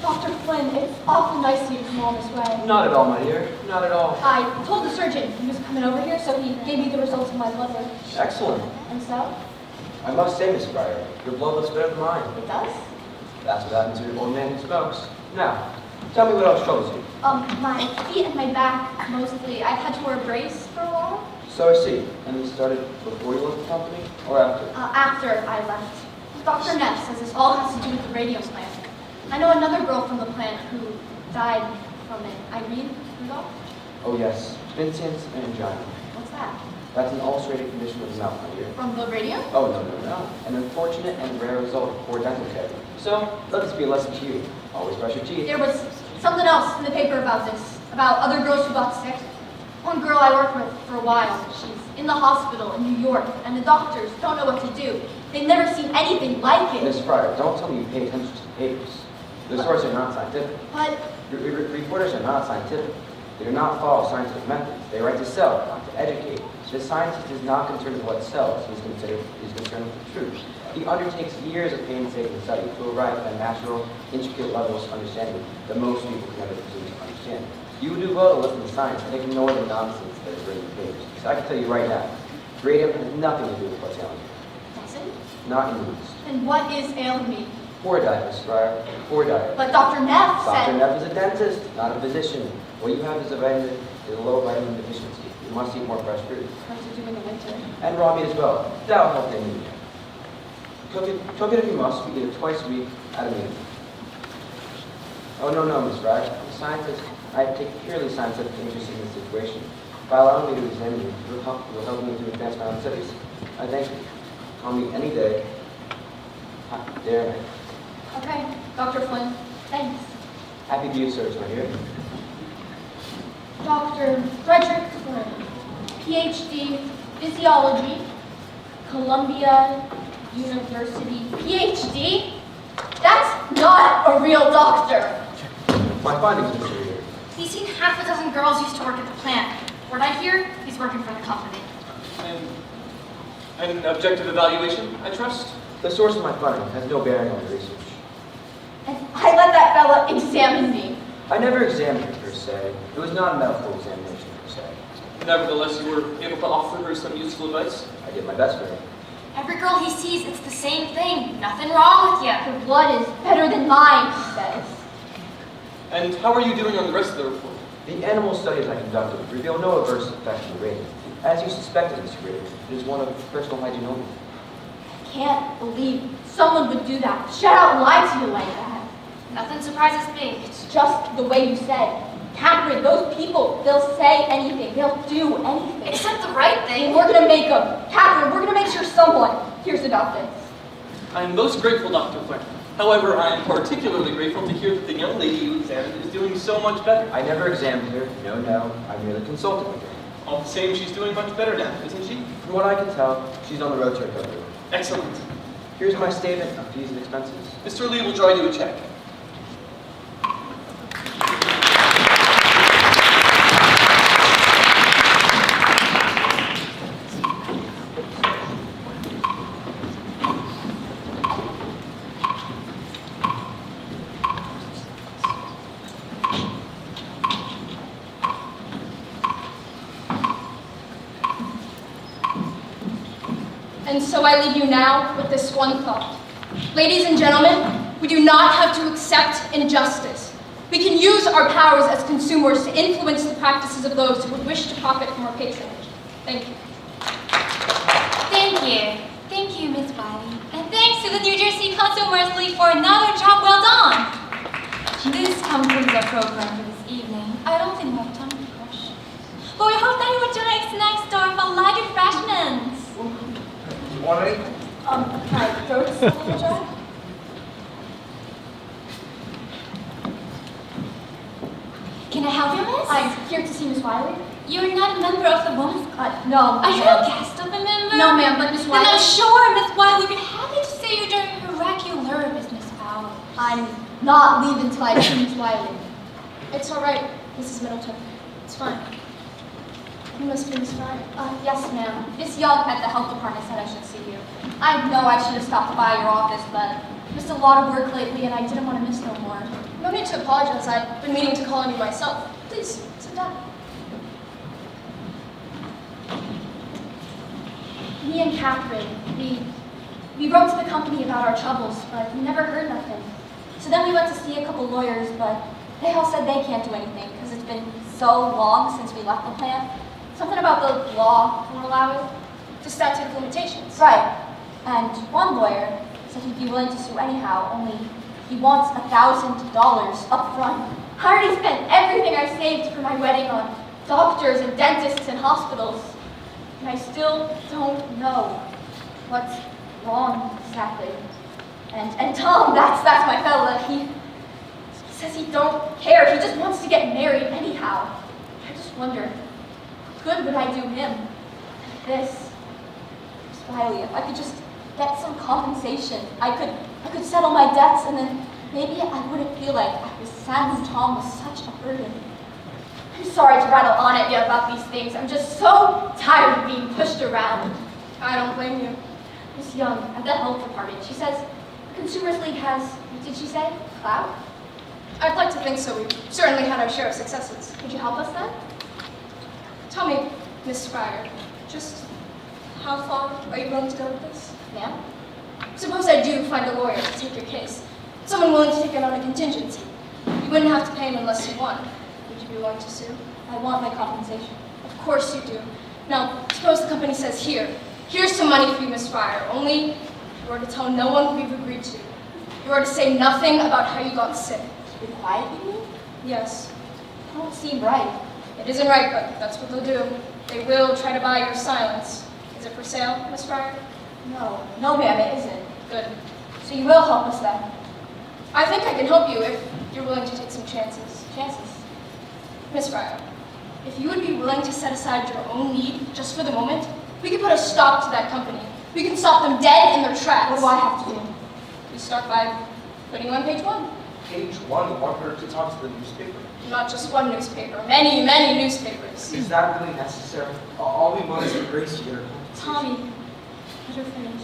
Dr. Flynn, it's awful nice of you to come all this way. Not at all, my dear. Not at all. I told the surgeon he was coming over here, so he gave me the results of my blood work. Excellent. And so? I must say, Miss Fryer, your blood looks better than mine. It does? That's what happens to an old man who smokes. Now, tell me what else troubles you. My feet and my back, mostly. I've had to wear a brace for a while. So I see. And you started before you left the company, or after? After I left. Dr. Neff says this all has to do with the radium plant. I know another girl from the plant who died from it. Irene Rudolph? Oh yes, Vincent angina. What's that? That's an ulcerated condition of the mouth, my dear. From the radium? Oh, no. An unfortunate and rare result of poor dental care. So, let this be a lesson to you. Always brush your teeth. There was something else in the paper about this, about other girls who got sick. One girl I worked with for a while, she's in the hospital in New York, and the doctors don't know what to do. They've never seen anything like it. Miss Fryer, don't tell me you pay attention to the papers. The sources are not scientific. But Reporters are not scientific. They do not follow scientific methods. They write to sell, not to educate. The scientist is not concerned with what sells. He's concerned with the truth. He undertakes years of painstaking study to arrive at a natural, intricate levels of understanding that most people can never presume to understand. You do well to listen to science and ignore the nonsense that is written in the papers. So I can tell you right now, radium has nothing to do with what's ailing you. does it? Not in the least. And what is ailing me? Poor diet, Miss Fryer. Poor diet. But Dr. Neff Dr. said... Neff is a dentist, not a physician. What you have is a low vitamin deficiency. You must eat more fresh fruit. What to do in the winter? And raw meat as well. That'll help the anemia. Cook it if you must. We eat it twice a week at a minimum. Oh, no, Miss Fryer. I'm a scientist. I take purely scientific interest in this situation. By allowing me to examine you, you'll help me to advance my own studies. I thank you. Call me any day, day or night. Okay, Dr. Flynn, thanks. Happy to be of service, my dear. Dr. Frederick Flynn, PhD, Physiology, Columbia University, PhD? That's not a real doctor. My findings, Mr. Reader. He's seen half a dozen girls used to work at the plant. Word I hear, he's working for the company. And an objective evaluation, I trust? The source of my finding has no bearing on the research. And I let that fella examine me. I never examined her, per se. It was not a medical examination, per se. Nevertheless, you were able to offer her some useful advice? I did my best for her. Every girl he sees, it's the same thing. Nothing wrong with you. Her blood is better than mine, he says. And how are you doing on the rest of the report? The animal studies I conducted reveal no adverse effect on the radium. As you suspected, Mr. Reader, it is one of personal hygiene only. I can't believe someone would do that. Shut out and lie to you like that. Nothing surprises me. It's just the way you said. Catherine, those people, they'll say anything. They'll do anything. Except the right thing. And we're going to make them. Catherine, we're going to make sure someone hears about this. I am most grateful, Dr. Flynn. However, I am particularly grateful to hear that the young lady you examined is doing so much better. I never examined her. No. I merely consulted with her. All the same, she's doing much better now, isn't she? From what I can tell, she's on the road to recovery. Excellent. Here's my statement of fees and expenses. Mr. Lee will draw you a check. And so I leave you now with this one thought. Ladies and gentlemen, we do not have to accept injustice. We can use our powers as consumers to influence the practices of those who would wish to profit from our patronage. Thank you. Thank you. Thank you, Miss Wiley. And thanks to the New Jersey Consumers League for another job well done. This concludes our program for this evening. I don't think we have time for questions. But we hope that you will join us next door for light refreshments. Want any? Can I throw this a little jar? Can I help you, miss? I'm here to see Miss Wiley. You're not a member of the Women's Club. No. Are you a guest of a member? No, ma'am, but Miss Wiley. Then I'm sure Miss Wiley would be happy to see you during her regular business hours. I'm not leaving until I see Miss Wiley. It's all right, Mrs. Middleton. It's fine. You must be Miss Wiley. Yes, ma'am. Miss Young at the health department said I should see you. I know I should have stopped by your office, but missed a lot of work lately and I didn't want to miss no more. No need to apologize. I've been meaning to call on you myself. Please, sit down. Me and Catherine, we wrote to the company about our troubles, but we never heard nothing. So then we went to see a couple lawyers, but they all said they can't do anything because it's been so long since we left the plant. Something about the law won't allow it. The statute of limitations. Right. And one lawyer said he'd be willing to sue anyhow, only he wants $1,000 up front. I already spent everything I saved for my wedding on doctors and dentists and hospitals. And I still don't know what's wrong exactly. And Tom, that's my fella, he says he don't care. He just wants to get married anyhow. I just wonder, what good would I do him? This, Wiley, if I could just get some compensation, I could settle my debts, and then maybe I wouldn't feel like I was saddling Tom with such a burden. I'm sorry to rattle on at you about these things. I'm just so tired of being pushed around. I don't blame you. Miss Young at the health department, she says the Consumers League has, what did she say, clout? I'd like to think so. We've certainly had our share of successes. Could you help us then? Tell me, Miss Fryer, just how far are you willing to go with this? Ma'am? Suppose I do find a lawyer to take your case. Someone willing to take it on a contingency. You wouldn't have to pay him unless you won. Would you be willing to sue? I want my compensation. Of course you do. Now, suppose the company says, here's some money for you, Miss Fryer. Only you are to tell no one what we've agreed to. You are to say nothing about how you got sick. Be quiet, you mean? Yes. That don't seem right. It isn't right, but that's what they'll do. They will try to buy your silence. Is it for sale, Miss Fryer? No. No, ma'am, it isn't. Good. So you will help us then? I think I can help you if you're willing to take some chances. Chances? Miss Fryer, if you would be willing to set aside your own need just for the moment, we could put a stop to that company. We can stop them dead in their tracks. What do I have to do? We start by putting you on page 1. Page 1, you want her to talk to the newspaper? Not just one newspaper, many, many newspapers. Is that really necessary? All we want is a grace here. Tommy, let her finish.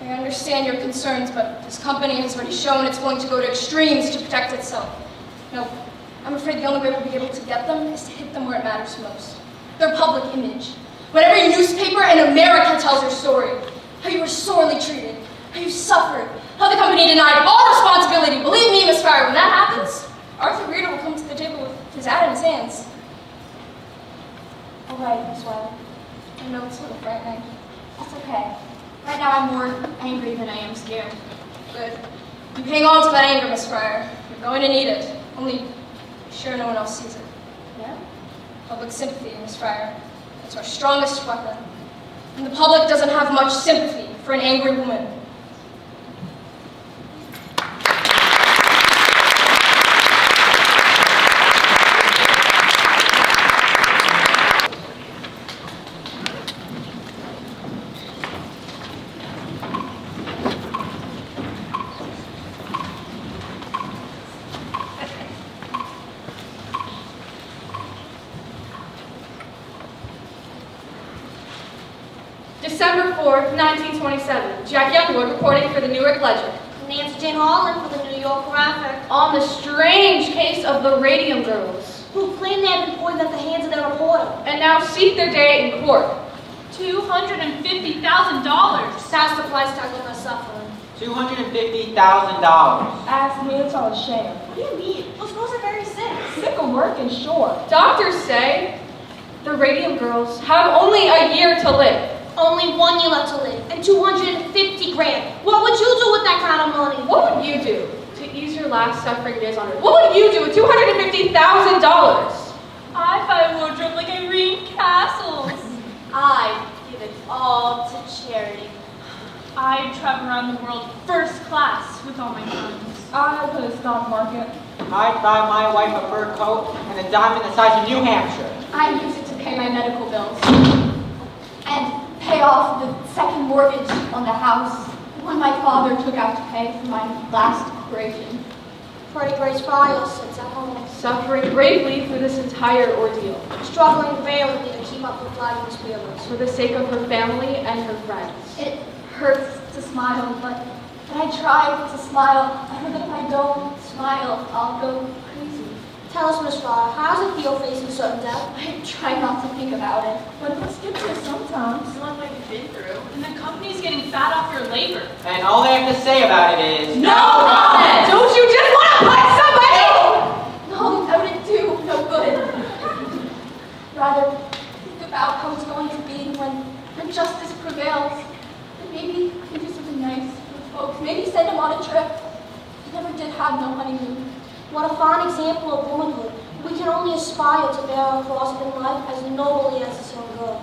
I understand your concerns, but this company has already shown it's willing to go to extremes to protect itself. No, I'm afraid the only way we'll be able to get them is to hit them where it matters most. Their public image. When every newspaper in America tells your story, how you were sorely treated, how you suffered, how the company denied all responsibility. Believe me, Miss Fryer, when that happens, Arthur Reader will come to the table with his ad in his hands. All right, Miss Wiley. I know it's a little frightening. That's okay. Right now I'm more angry than I am scared. Good. You hang on to that anger, Miss Fryer. You're going to need it. Only, be sure no one else sees it. Yeah? Public sympathy, Miss Fryer. It's our strongest weapon. And the public doesn't have much sympathy for an angry woman. December 4th, 1927. Jack Youngwood reporting for the Newark Ledger. Nancy Jane Holland for the New York Graphic. On the strange case of the Radium girls, who claimed they had been poisoned at the hands of their reporter. and now seek their day in court. $250,000. That's the price tag on my suffering. $250,000. Ask me, it's all a shame. What do you mean? Those girls are very sick. Sick of working, sure. Doctors say the Radium girls have only a year to live. Only 1 year left to live, and 250 grand. What would you do with that kind of money? What would you do to ease your last suffering days on earth? What would you do with $250,000? I buy a wardrobe like Irene Castles. I'd give it all to charity. I travel around the world first class with all my funds. I put a stock market. I'd buy my wife a fur coat and a diamond the size of New Hampshire. I use it to pay my medical bills and pay off the second mortgage on the house, the one my father took out to pay for my last operation. Pretty great trial sits at home. Suffering bravely through this entire ordeal. Struggling valiantly to keep up with Radium's feelings. For the sake of her family and her friends. It hurts to smile, but I try to smile. I know that if I don't smile, I'll go crazy. Tell us, Miss Fryer, how does it feel facing sudden death? I try not to think about it, but it gets here sometimes. It's not what you've been through. And the company's getting fat off your labor. And all they have to say about it is... No comment! Don't you just want to punch somebody? No, that would do no good. Rather, think about how it's going to be when justice prevails. And maybe do something nice for folks. Maybe send them on a trip. I never did have no honeymoon. What a fine example of womanhood. We can only aspire to bear our cross in life as nobly as this young girl.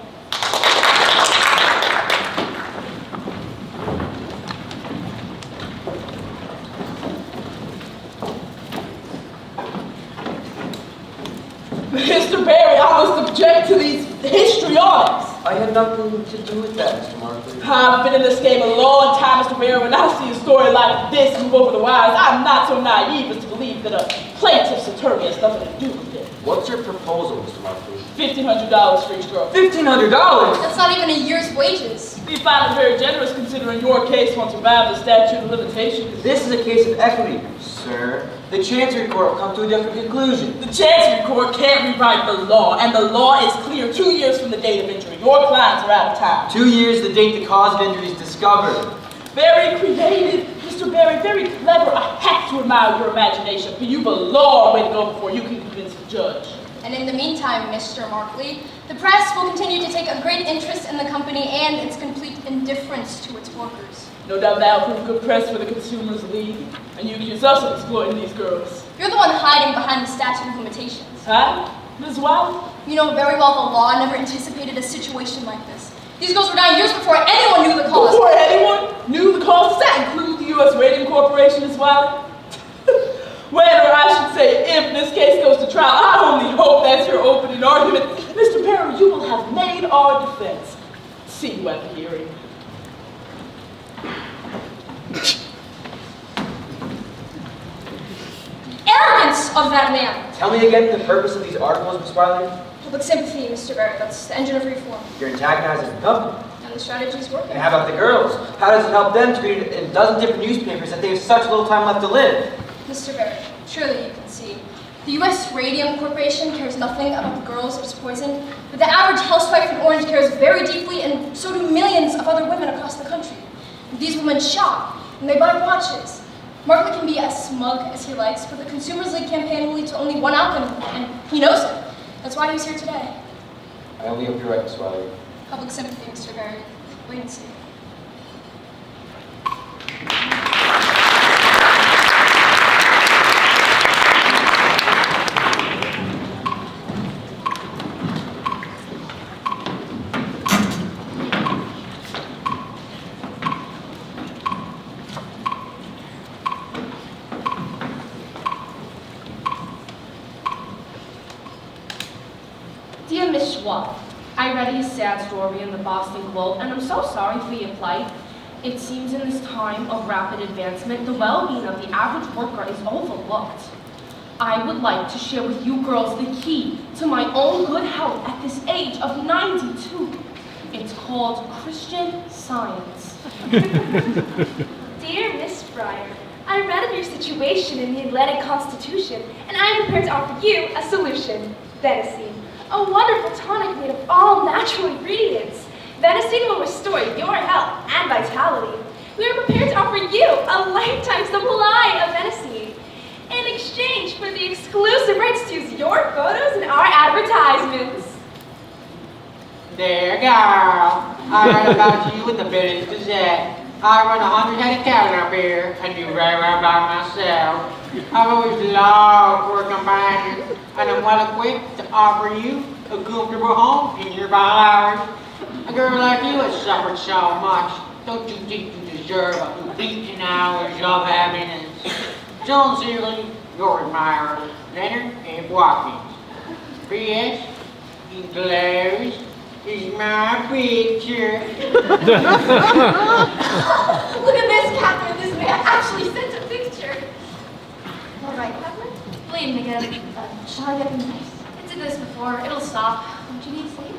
Mr. Barry, I must object to these histrionics. I had nothing to do with that, Mr. Markley. I've been in this game a long time, Mr. Barry. When I see a story like this move over the wires, I'm not so naive as to believe that a plaintiff's attorney has nothing to do with it. What's your proposal, Mr. Markley? $1,500 for each girl. $1,500? That's not even a year's wages. We find it very generous considering your case won't survive the statute of limitations. This is a case of equity, sir. The Chancery Court will come to a different conclusion. The Chancery Court can't rewrite the law, and the law is clear 2 years from the date of injury. Your clients are out of time. 2 years, the date the cause of injury is discovered. Very creative, Mr. Barry, very clever. I have to admire your imagination, but you've a long way to go before you can convince the judge. And in the meantime, Mr. Markley, the press will continue to take a great interest in the company and its complete indifference to its workers. No doubt that'll prove good press for the Consumers League, and you accuse us of exploiting these girls. You're the one hiding behind the statute of limitations. Huh? Ms. Wiley? You know very well the law never anticipated a situation like this. These girls were dying years before anyone knew the cause. Before anyone knew the cause? Does that include the U.S. Radium Corporation, Ms. Wiley? When, or I should say, if this case goes to trial, I only hope that's your opening argument. Mr. Perry, you will have made our defense. See you at the hearing. Arrogance of that man. Tell me again the purpose of these articles, Ms. Wiley? Public sympathy, Mr. Barrett. That's the engine of reform. You're antagonizing the company. And the strategy's working. And how about the girls? How does it help them to read in a dozen different newspapers that they have such little time left to live? Mr. Barrett, surely you can see. The U.S. Radium Corporation cares nothing about the girls it's poison, but the average housewife in Orange cares very deeply, and so do millions of other women across the country. These women shop, and they buy watches. Markley can be as smug as he likes, but the Consumers League campaign will lead to only one outcome, and he knows it. That's why he's here today. I only hope you're right, Ms. Wiley. Public sympathy, Mr. Barrett. Wait and see. Dear Miss Schwab, I read your sad story in the Boston Globe, and I'm so sorry for your plight. It seems in this time of rapid advancement, the well-being of the average worker is overlooked. I would like to share with you girls the key to my own good health at this age of 92. It's called Christian Science. Dear Miss Fryer, I read of your situation in the Atlantic Constitution, and I am prepared to offer you a solution. Venison, a wonderful tonic made of all natural ingredients. Venison will restore your health and vitality. We are prepared to offer you a lifetime supply of Venison in exchange for the exclusive rights to use your photos in our advertisements. There, girl. I read about you in the Village Gazette. I run 100 head of cattle up here and do very well by myself. I've always loved working by you, and I'm well equipped to offer you a comfortable home in your hours. A girl like you has suffered so much. Don't you think you deserve a complete 10 hours of happiness? Sincerely, your admirer, Leonard F. Watkins. P.S. Enclosed is my picture. Look at this, Catherine. This man actually sent a picture. All right, Catherine. Bleeding again. Shall I get them nice? I did this before. It'll stop. Don't you need sleep?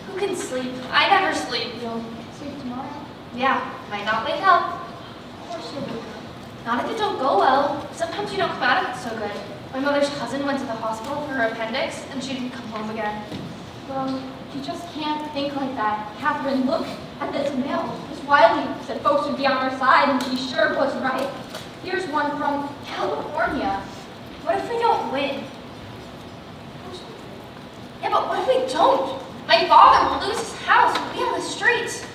Who can sleep? I never sleep. You'll sleep tomorrow? Yeah. Might not wake up. Of course you'll wake up. Not if it don't go well. Sometimes you don't come out of it so good. My mother's cousin went to the hospital for her appendix, and she didn't come home again. Well, you just can't think like that. Catherine, look at this mail. Miss Wiley said folks would be on our side, and she sure was right. Here's one from California. What if we don't win? Yeah, but what if we don't? My father will lose his house. We'll be on the streets.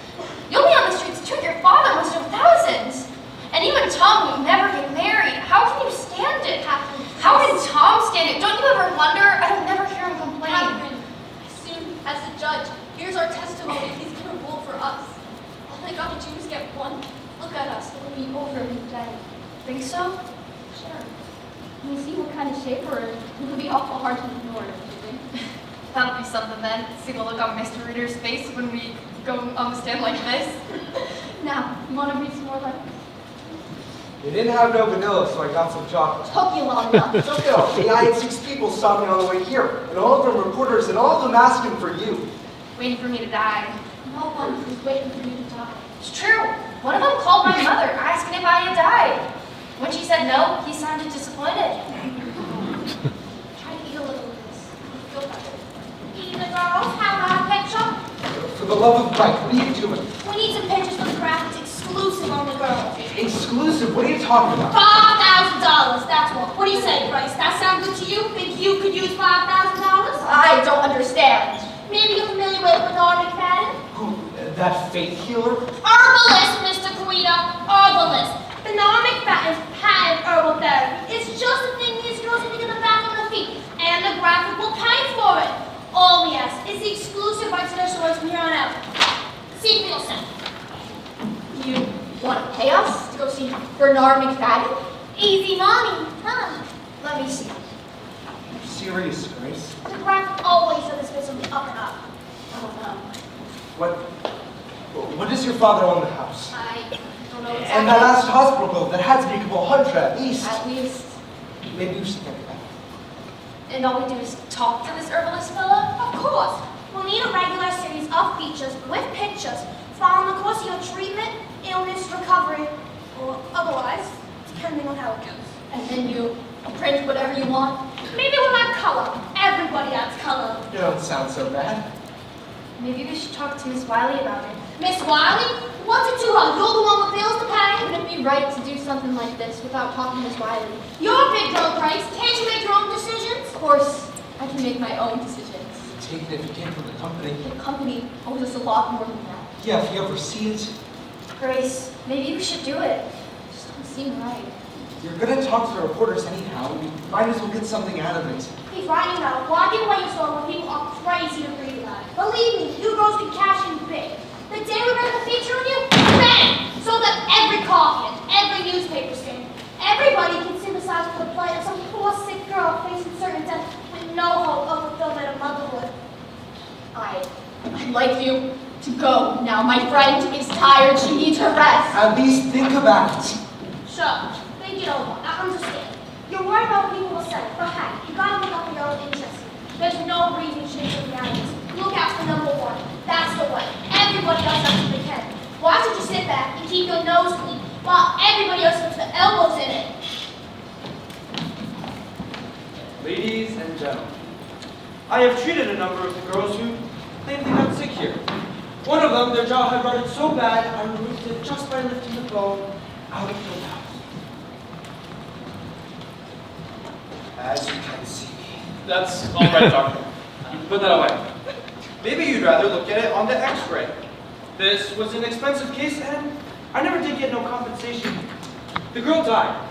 You'll be on the streets too. Your father must have thousands. And even Tom will never get married. How can you stand it? How can Tom stand it? Don't you ever wonder? I don't never hear him complain. Catherine, as soon as the judge hears our testimony, he's going to rule for us. All they got to do is get one look at us. It'll be over in a day. Think so? Sure. When we see what kind of shape we're in, it'll be awful hard to ignore, don't you think? That'll be something then. See the look on Mr. Reader's face when we go on the stand like this. Now, you want to read some more letters? They didn't have no vanilla, so I got some chocolate. Took you long enough. Took it off me. I had 6 people stop me on the way here, and all of them reporters, and all of them asking for you. Waiting for me to die. No one is waiting for me to die. It's true. One of them called my mother, asking if I had died. When she said no, he sounded disappointed. Try to eat a little of this. You'll feel better. Either girls have our picture. For the love of Christ, what are you doing? We need some pictures for the craft. It's exclusive on the girls. Exclusive? What are you talking about? $5,000, that's what. What do you say, Bryce? That sound good to you? Think you could use $5,000? I don't understand. Maybe you're familiar with Bernard McFadden? Who? That faith healer? Herbalist, Mr. Guida. Herbalist. Bernard McFadden's patent herbal therapy. It's just the thing these girls need to get the back on their feet. And the graphic will pay for it. All we ask is the exclusive rights to their swords from here on out. See for yourself. You want to pay us to go see Bernard McFadden? Easy money, huh? Let me see. Are you serious, Grace? The graphic always said this face will be up and up. I don't know. What does your father own the house? I don't know exactly. And that last hospital bill, that had to be a couple hundred at least. At least. Maybe you should get that. And all we do is talk to this herbalist fella? Of course. We'll need a regular series of features with pictures following the course of your treatment, illness, recovery, or otherwise, depending on how it goes. And then you print whatever you want? Maybe we'll add color. Everybody adds color. You don't sound so bad. Maybe we should talk to Miss Wiley about it. Miss Wiley? What's it to her? You're the one with bills to pay? Wouldn't it be right to do something like this without talking to Miss Wiley? You're a big girl, Grace. Can't you make your own decisions? Of course, I can make my own decisions. Take it if you can from the company. The company owes us a lot more than that. Yeah, if you ever see it. Grace, maybe we should do it. It just don't seem right. You're gonna talk to the reporters anyhow. We might as well get something out of it. He's right, you know. Why give away your story when people are crazy to read about it? Believe me, you girls can cash in big. The day we read the feature on you, bang! Sold up every coffee and every newspaper stand. Everybody can sympathize with the plight of some poor sick girl facing certain death with no hope of fulfillment of motherhood. I'd like you to go now. My friend is tired. She needs her rest. At least think about it. Sure, think it over. I understand. You're worried about what people will say, but hey, you gotta look out for your own interests. There's no reason you shouldn't take realities. Look out for number one. That's the way. Everybody else does what they can. Why don't you sit back and keep your nose clean while everybody else puts their elbows in it? Ladies and gentlemen, I have treated a number of the girls who claim they got sick here. One of them, their jaw had rotted so bad, I removed it just by lifting the bone out of their mouth. As you can see. That's all right, doctor. You can put that away. Maybe you'd rather look at it on the x-ray. This was an expensive case, and I never did get no compensation. The girl died.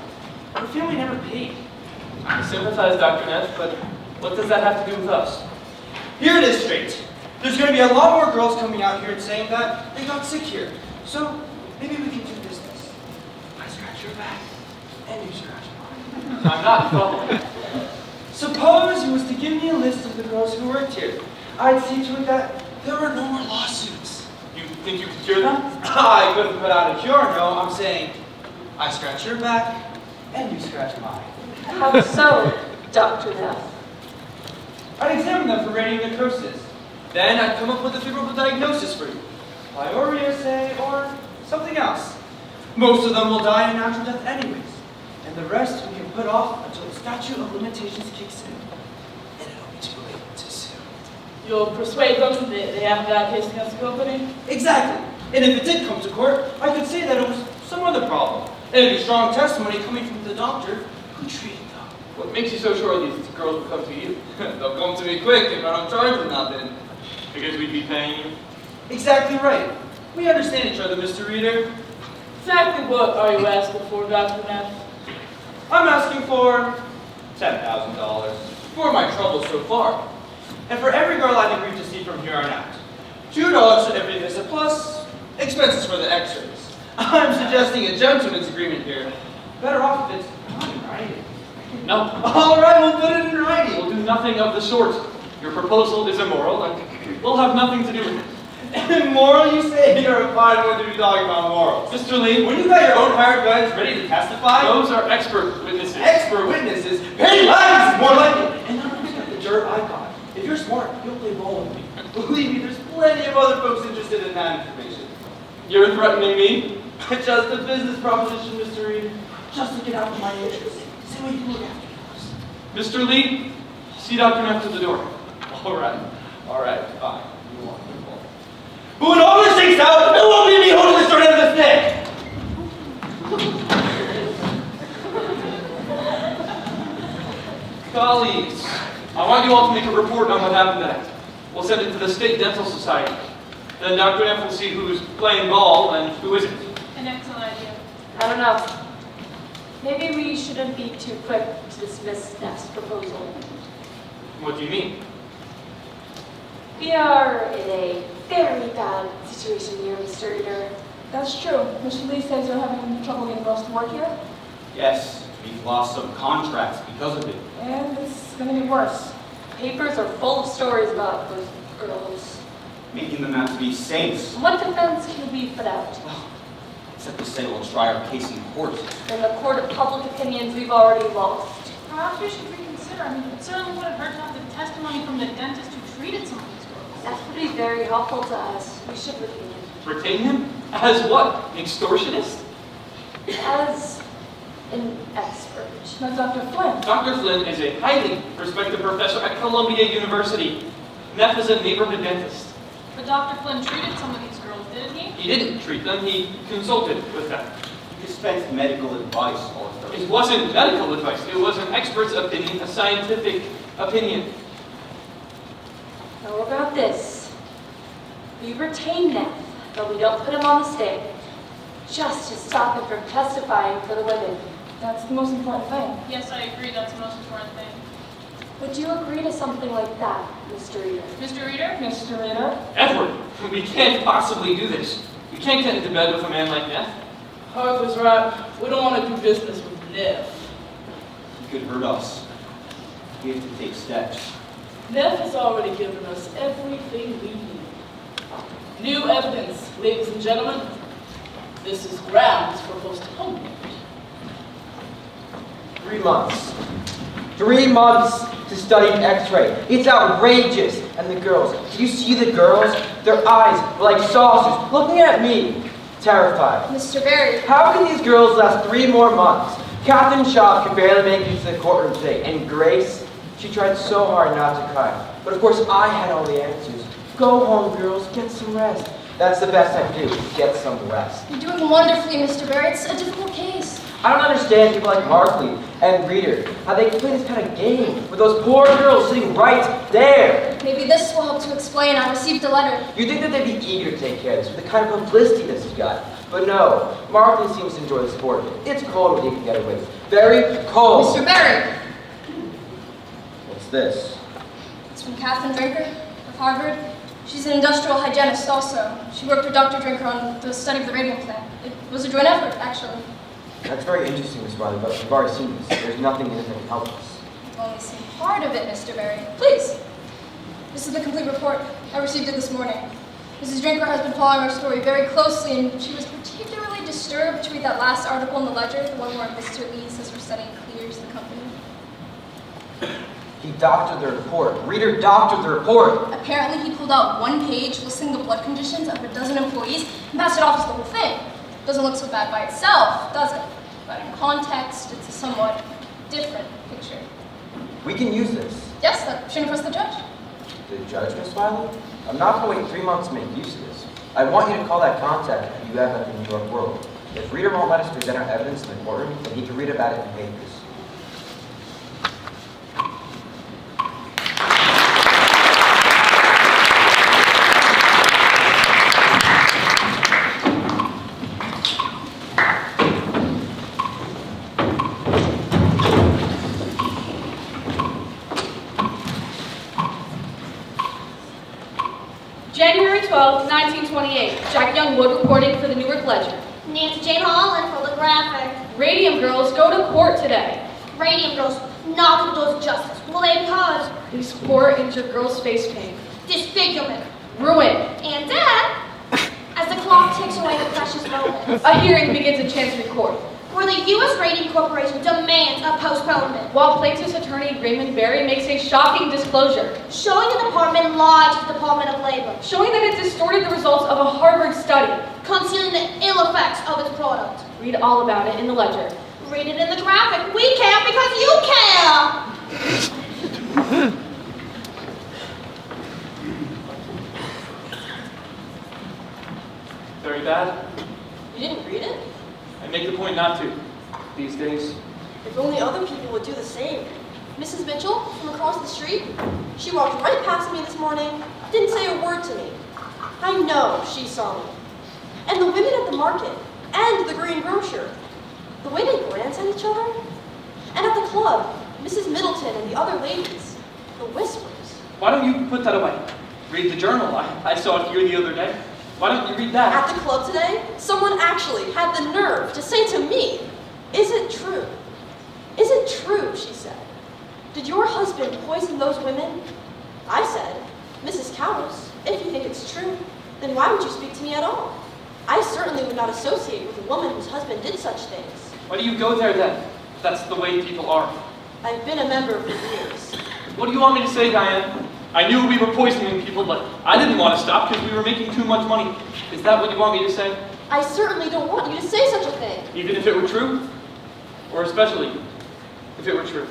Her family never paid. I sympathize, Dr. Neff, but what does that have to do with us? Here it is straight. There's going to be a lot more girls coming out here and saying that they got sick here. So maybe we can do business. I scratch your back, and you scratch mine. I'm not following. Suppose you was to give me a list of the girls who worked here. I'd see to it that there were no more lawsuits. You think you could cure them? I couldn't put out a cure, no. I'm saying, I scratch your back, and you scratch mine. How so, Dr. Neff? I'd examine them for radium necrosis. Then I'd come up with a favorable diagnosis for you. Pyorrhea, say, or something else. Most of them will die a natural death anyways. And the rest we can put off until the statute of limitations kicks in. And it'll be too late to sue. You'll persuade them that they haven't got a case against the company? Exactly. And if it did come to court, I could say that it was some other problem. And it'd be strong testimony coming from the doctor who treated them. What makes you so sure these girls will come to you? They'll come to me quick if I don't charge them nothing. Because we'd be paying you? Exactly right. We understand each other, Mr. Reader. Exactly what are you asking for, Dr. Neff? I'm asking for $10,000 for my trouble so far. And for every girl I've agreed to see from here on out. $2 for every visit plus expenses for the x-rays. I'm suggesting a gentleman's agreement here. Better off if it's not in writing. No. All right, we'll put it in writing. We'll do nothing of the sort. Your proposal is immoral, and we'll have nothing to do with it. Immoral, you say? You're a fine one to be talking about morals. Mr. Lee, when you got your own hired guns ready to testify? Those are expert witnesses. Expert witnesses? Paid lives, more likely. And not forget the dirt I got. If you're smart, you'll play ball with me. Believe me, there's plenty of other folks interested in that information. You're threatening me? Just a business proposition, Mr. Reed. Just to get out of my interest. See what you can look after yours. Mr. Lee, see Dr. Neff to the door. All right, fine. You want your ball. But when all this shakes out, it won't be me holding the short end of the stick. Colleagues, I want you all to make a report on what happened tonight. We'll send it to the State Dental Society. Then Dr. Neff will see who's playing ball and who isn't. An excellent idea. I don't know. Maybe we shouldn't be too quick to dismiss Neff's proposal. What do you mean? We are in a very bad situation here, Mr. Reader. That's true. Mr. Lee says you're having trouble getting girls to work here. Yes, we've lost some contracts because of it. And it's going to be worse. Papers are full of stories about those girls. Making them out to be saints. What defense can we put out? Except to say we'll try our case in court. In the court of public opinions, we've already lost. Perhaps we should reconsider. I mean, it certainly wouldn't hurt to have the testimony from the dentist who treated some of these girls. That would be very helpful to us. We should retain him. Retain him? As what? An extortionist? As an expert. Now, Dr. Flynn. Dr. Flynn is a highly respected professor at Columbia University. Neff is a neighborhood dentist. But Dr. Flynn treated some of these girls, didn't he? He didn't treat them, he consulted with them. He dispensed medical advice, Arthur. It wasn't medical advice, it was an expert's opinion, a scientific opinion. How about this? We retain Neff, but we don't put him on the stand. Just to stop him from testifying for the women. That's the most important thing. Yes, I agree. That's the most important thing. Would you agree to something like that, Mr. Reader? Mr. Reader? Mr. Reader? Edward, we can't possibly do this. We can't get into bed with a man like Neff. Arthur's right. We don't want to do business with Neff. He could hurt us. We have to take steps. Neff has already given us everything we need. New evidence, ladies and gentlemen. This is grounds for postponement. 3 months. 3 months to study x-ray. It's outrageous. And the girls, do you see the girls? Their eyes were like saucers, looking at me. Terrified. Mr. Barry. How can these girls last 3 more months? Catherine Shaw could barely make it to the courtroom today. And Grace, she tried so hard not to cry. But of course I had all the answers. Go home, girls, get some rest. That's the best I do, get some rest. You're doing wonderfully, Mr. Barry. It's a difficult case. I don't understand people like Markley and Reader, how they can play this kind of game with those poor girls sitting right there. Maybe this will help to explain. I received a letter. You'd think that they'd be eager to take care of this with the kind of publicity this has got. But no, Markley seems to enjoy the sport of it. It's cold what he can get away with. Very cold. Mr. Barry! What's this? It's from Catherine Drinker of Harvard. She's an industrial hygienist also. She worked with Dr. Drinker on the study of the radium plant. It was a joint effort, actually. That's very interesting, Miss Riley, but we've already seen this. There's nothing in it that can help us. You've only seen part of it, Mr. Barry. Please. This is the complete report. I received it this morning. Mrs. Drinker has been following our story very closely, and she was particularly disturbed to read that last article in the Ledger, the one where Mr. Lee says we're studying clears the company. He doctored the report. Reader doctored the report. Apparently, he pulled out one page listing the blood conditions of a dozen employees and passed it off as the whole thing. Doesn't look so bad by itself, does it? But in context, it's a somewhat different picture. We can use this. Yes, that should impress the judge. The judge, Miss Riley? I'm not going to wait 3 months to make use of this. I want you to call that contact if you have that in your world. If Reader won't let us present our evidence in the courtroom, then he can read about it in papers. January 12, 1928. Jack Youngwood reporting for the Newark Ledger. Nancy Jane Holland for the graphic. Radium girls go to court today. Radium girls knock at the doors of justice. Will they cause These poor injured girls face pain. disfigurement Ruin. and death as the clock ticks away the precious moments? A hearing begins in Chancery Court. Where the U.S. Radium Corporation demands a postponement. While plaintiff's attorney Raymond Berry makes a shocking disclosure. Showing the department lied to the Department of Labor. Showing that it distorted the results of a Harvard study. Concealing the ill effects of its product. Read all about it in the Ledger. Read it in the graphic. We care because you care! Very bad. You didn't read it? I make the point not to. These days. If only other people would do the same. Mrs. Mitchell, from across the street, she walked right past me this morning, didn't say a word to me. I know she saw me. And the women at the market, and the green grocer, the way they glance at each other, and at the club, Mrs. Middleton and the other ladies, the whispers. Why don't you put that away? Read the journal. I saw it here the other day. Why don't you read that? At the club today, someone actually had the nerve to say to me, "Is it true? Is it true?" she said. "Did your husband poison those women?" I said, "Mrs. Cowers, if you think it's true, then why would you speak to me at all? I certainly would not associate with a woman whose husband did such things." Why do you go there then? That's the way people are. I've been a member for years. What do you want me to say, Diane? I knew we were poisoning people, but I didn't want to stop because we were making too much money. Is that what you want me to say? I certainly don't want you to say such a thing. Even if it were true? Or especially if it were true?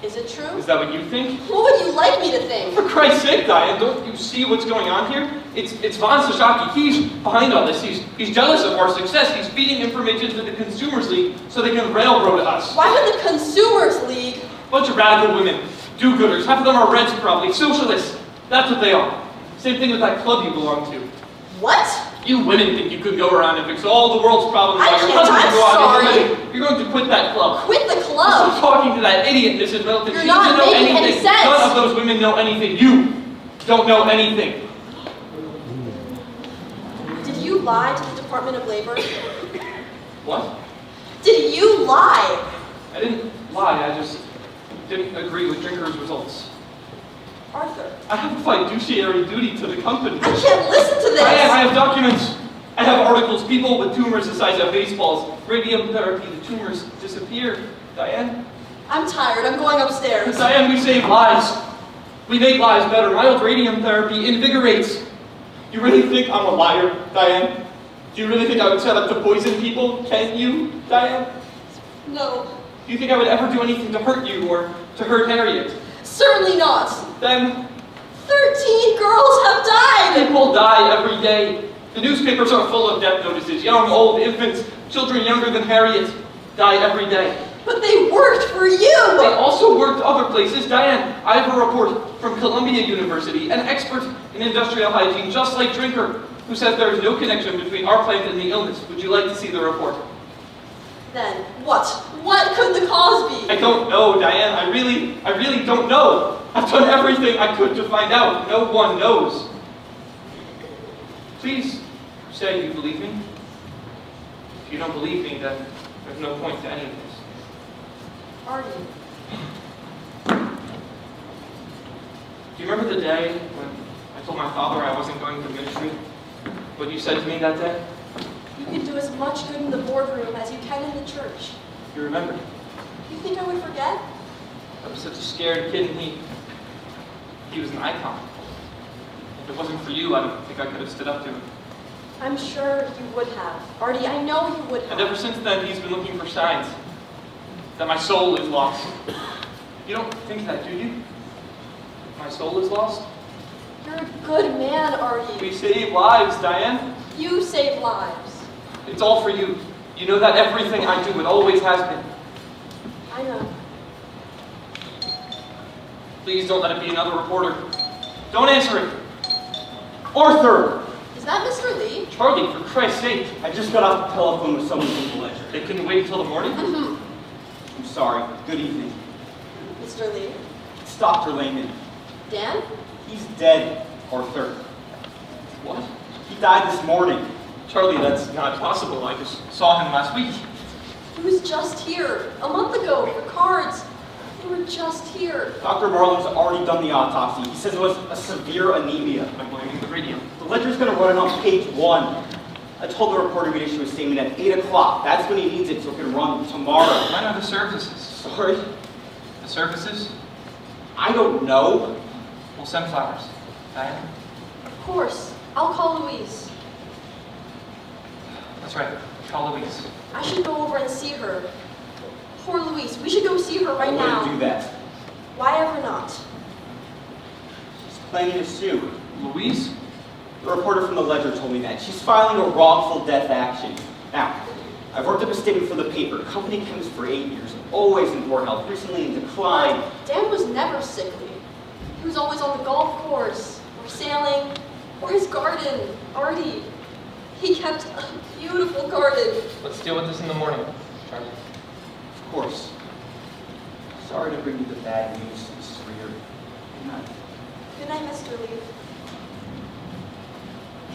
Is it true? Is that what you think? What would you like me to think? For Christ's sake, Diane, don't you see what's going on here? It's Von Sashaki. He's behind all this. He's jealous of our success. He's feeding information to the Consumers League so they can railroad us. Why would the Consumers League? Bunch of radical women. Do-gooders. Half of them are Reds, probably. Socialists. That's what they are. Same thing with that club you belong to. What? You women think you could go around and fix all the world's problems I while your can't, husband I'm go out sorry. and get laid. You're going to quit that club. Quit the club? Stop talking to that idiot, Mrs. Middleton. You're She not doesn't know making any anything. sense. None of those women know anything. You don't know anything. Did you lie to the Department of Labor? What? Did you lie? I didn't lie. I just didn't agree with Drinker's results. Arthur. I have a fiduciary duty to the company. I can't listen to this. I have documents. I have articles. People with tumors the size of baseballs. Radium therapy. The tumors disappear. Diane? I'm tired. I'm going upstairs. Diane, we save lives. We make lives better. Mild radium therapy invigorates. You really think I'm a liar, Diane? Do you really think I would set up to poison people? Can you, Diane? No. Do you think I would ever do anything to hurt you or to hurt Harriet? Certainly not. Then 13 girls have died! People die every day. The newspapers are full of death notices. Young, old, infants, children younger than Harriet die every day. But they worked for you! They also worked other places. Diane, I have a report from Columbia University, an expert in industrial hygiene, just like Drinker, who says there is no connection between our plant and the illness. Would you like to see the report? Then, what? What could the cause be? I don't know, Diane. I really don't know. I've done everything I could to find out. No one knows. Please say you believe me. If you don't believe me, then there's no point to any of this. Artie. Do you remember the day when I told my father I wasn't going to ministry? What you said to me that day? You can do as much good in the boardroom as you can in the church. You remember? You think I would forget? I was such a scared kid, and he was an icon. If it wasn't for you, I don't think I could have stood up to him. I'm sure you would have. Artie, I know you would have. And ever since then, he's been looking for signs that my soul is lost. You don't think that, do you? My soul is lost? You're a good man, Artie. We save lives, Diane. You save lives. It's all for you. You know that everything I do, it always has been. I know. Please don't let it be another reporter. Don't answer it. Arthur! Is that Mr. Lee? Charlie, for Christ's sake. I just got off the telephone with someone from the ledger. They couldn't wait until the morning? I'm sorry. Good evening. Mr. Lee? It's Dr. Lehman. Dan? He's dead, Arthur. What? He died this morning. Charlie, that's not possible. I just saw him last week. He was just here a month ago for cards. They were just here. Dr. Marlin's already done the autopsy. He says it was a severe anemia. I'm blaming the radium. The ledger's going to run it on page 1. I told the reporter we'd issue a statement at 8 o'clock. That's when he needs it, so it can run tomorrow. When are the services? Sorry? The services? I don't know. We'll send flowers. Diane? Of course. I'll call Louise. That's right. Call Louise. I should go over and see her. Poor Louise. We should go see her right now. I wouldn't do that. Why ever not? She's planning to sue. Louise? The reporter from the Ledger told me that. She's filing a wrongful death action. Now, I've worked up a statement for the paper. Company chemist for 8 years, always in poor health, recently in decline. Dan was never sickly. He was always on the golf course, or sailing, or his garden. Artie. He kept a beautiful garden. Let's deal with this in the morning, Charlie. Of course. Sorry to bring you the bad news, Mrs. Reeder. Good night. Good night, Mr. Lee.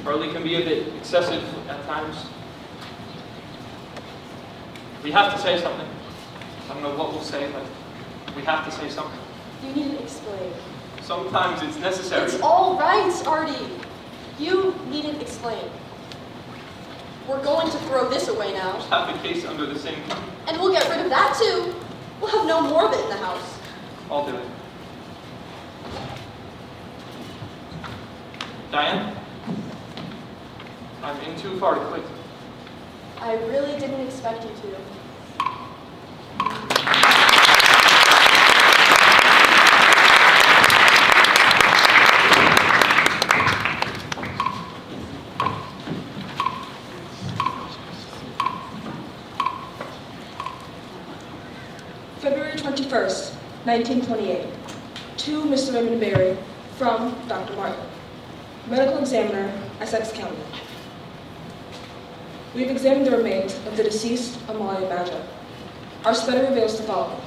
Charlie can be a bit excessive at times. We have to say something. I don't know what we'll say, but we have to say something. You needn't explain. Sometimes it's necessary. It's all right, Artie. You needn't explain. We're going to throw this away now. Just have the case under the sink. And we'll get rid of that too. We'll have no more of it in the house. I'll do it. Diane? I'm in too far to quit. I really didn't expect you to. February 21st, 1928. To Mr. Raymond Berry from Dr. Martin, Medical Examiner, Essex County. We have examined the remains of the deceased Amalia Badger. Our study reveals the following.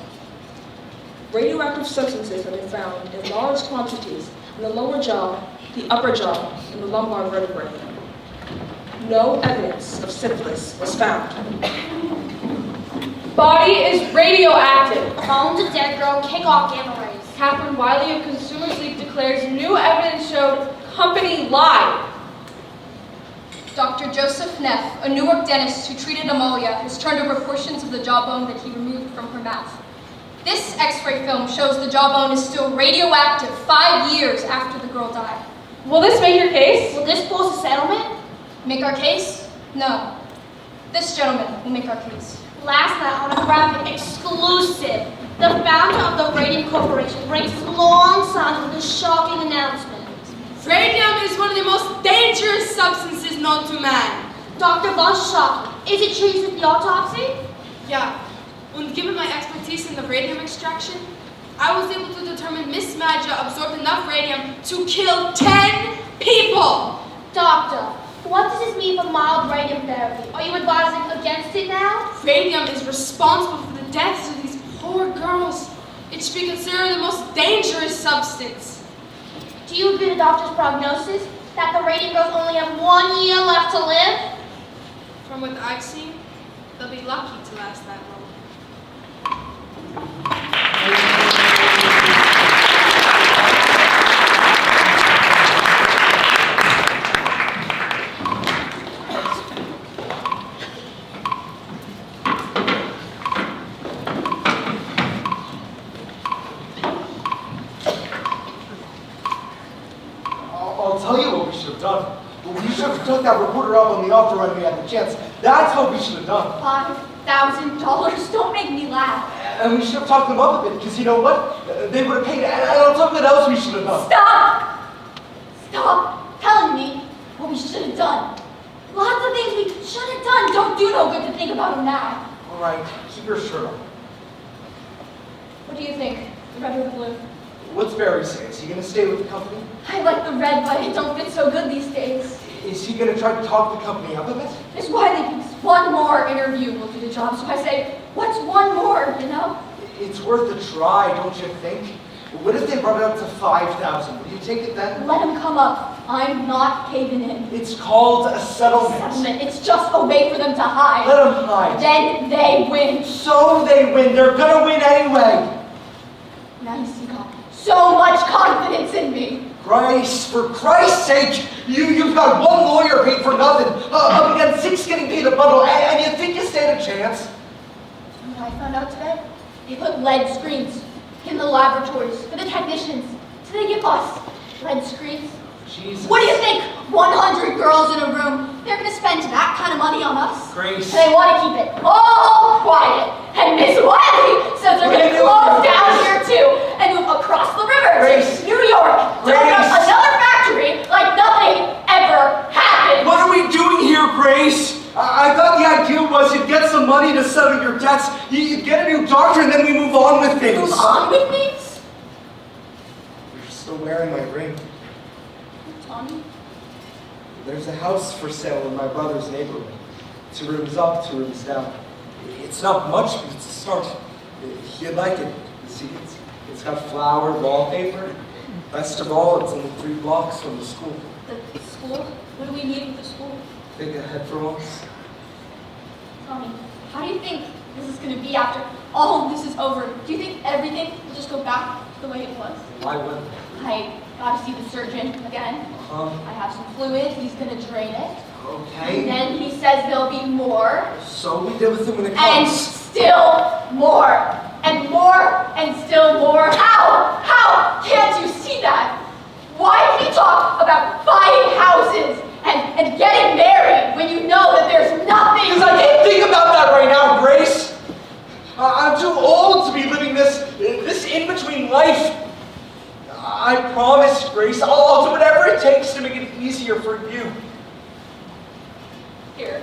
Radioactive substances have been found in large quantities in the lower jaw, the upper jaw, and the lumbar vertebrae. No evidence of syphilis was found. Body is radioactive. Bones of dead girl, kick off gamma rays. Catherine Wiley of Consumers League declares new evidence showed company lied. Dr. Joseph Neff, a Newark dentist who treated Amalia, has turned over portions of the jawbone that he removed from her mouth. This x-ray film shows the jawbone is still radioactive 5 years after the girl died. Will this make your case? Will this force a settlement? Make our case? No. This gentleman will make our case. Last night on a graphic exclusive, the founder of the Radium Corporation breaks long silence with a shocking announcement. Radium is one of the most dangerous substances known to man. Dr. von Schock, is it true you did the autopsy? Yeah, and given my expertise in the radium extraction, I was able to determine Miss Madja absorbed enough radium to kill 10 people! Doctor, what does this mean for mild radium therapy? Are you advising against it now? Radium is responsible for the deaths of these poor girls. It should be considered the most dangerous substance. Do you agree with the doctor's prognosis that the radium girls only have 1 year left to live? From what I've seen, they'll be lucky to last that long. I'll tell you what we should have done. We should have took that reporter up on the offer when we had the chance. That's what we should have done. $5,000? Don't make me laugh. And we should have talked them up a bit, because you know what? They would have paid. And I'll tell you what else we should have done. Stop! Stop telling me what we should have done. Lots of things we should have done don't do no good to think about them now. All right, keep your shirt on. What do you think? The red or the blue? What's Barry say? Is he going to stay with the company? I like the red, but it don't fit so good these days. Is he going to try to talk the company up a bit? It's why they think one more interview will do the job. So I say, what's one more, you know? It's worth a try, don't you think? What if they brought it up to 5,000? Would you take it then? Let them come up. I'm not caving in. It's called a settlement. Settlement. It's just a way for them to hide. Let them hide. Then they win. So they win. They're going to win anyway. Now you see, God, so much confidence in me. Grace, for Christ's sake, you've got one lawyer paid for nothing, up against 6 getting paid a bundle, and you think you stand a chance? You know what I found out today? They put lead screens in the laboratories for the technicians. So they give us lead screens. Jesus. What do you think? 100 girls in a room. They're going to spend that kind of money on us? Grace. And they want to keep it all quiet. And Miss Wiley says they're going to close down here too and move across the river Grace. to New York to open up Grace. another factory like nothing ever happened. What are we doing here, Grace? I thought the idea was you'd get some money to settle your debts, you'd get a new doctor, and then we move on with things. Move on with things? You're still wearing my ring. Tommy? There's a house for sale in my brother's neighborhood. 2 rooms up, 2 rooms down. It's not much, but it's a start. You'd like it. You see, it's got flowered wallpaper. Best of all, it's only 3 blocks from the school. The school? What do we need with the school? Think ahead for once. Tommy, how do you think this is going to be after all of this is over? Do you think everything will just go back the way it was? Why wouldn't? I got to see the surgeon again. I have some fluid. He's going to drain it. Okay. And then he says there'll be more. So we did with him when it And comes. still more. And more. And still more. How? How? Can't you see that? Why can you talk about buying houses and getting married when you know that there's nothing? Because I can't think about that right now, Grace. I'm too old to be living this in-between life. I promise, Grace, I'll do whatever it takes to make it easier for you. Here.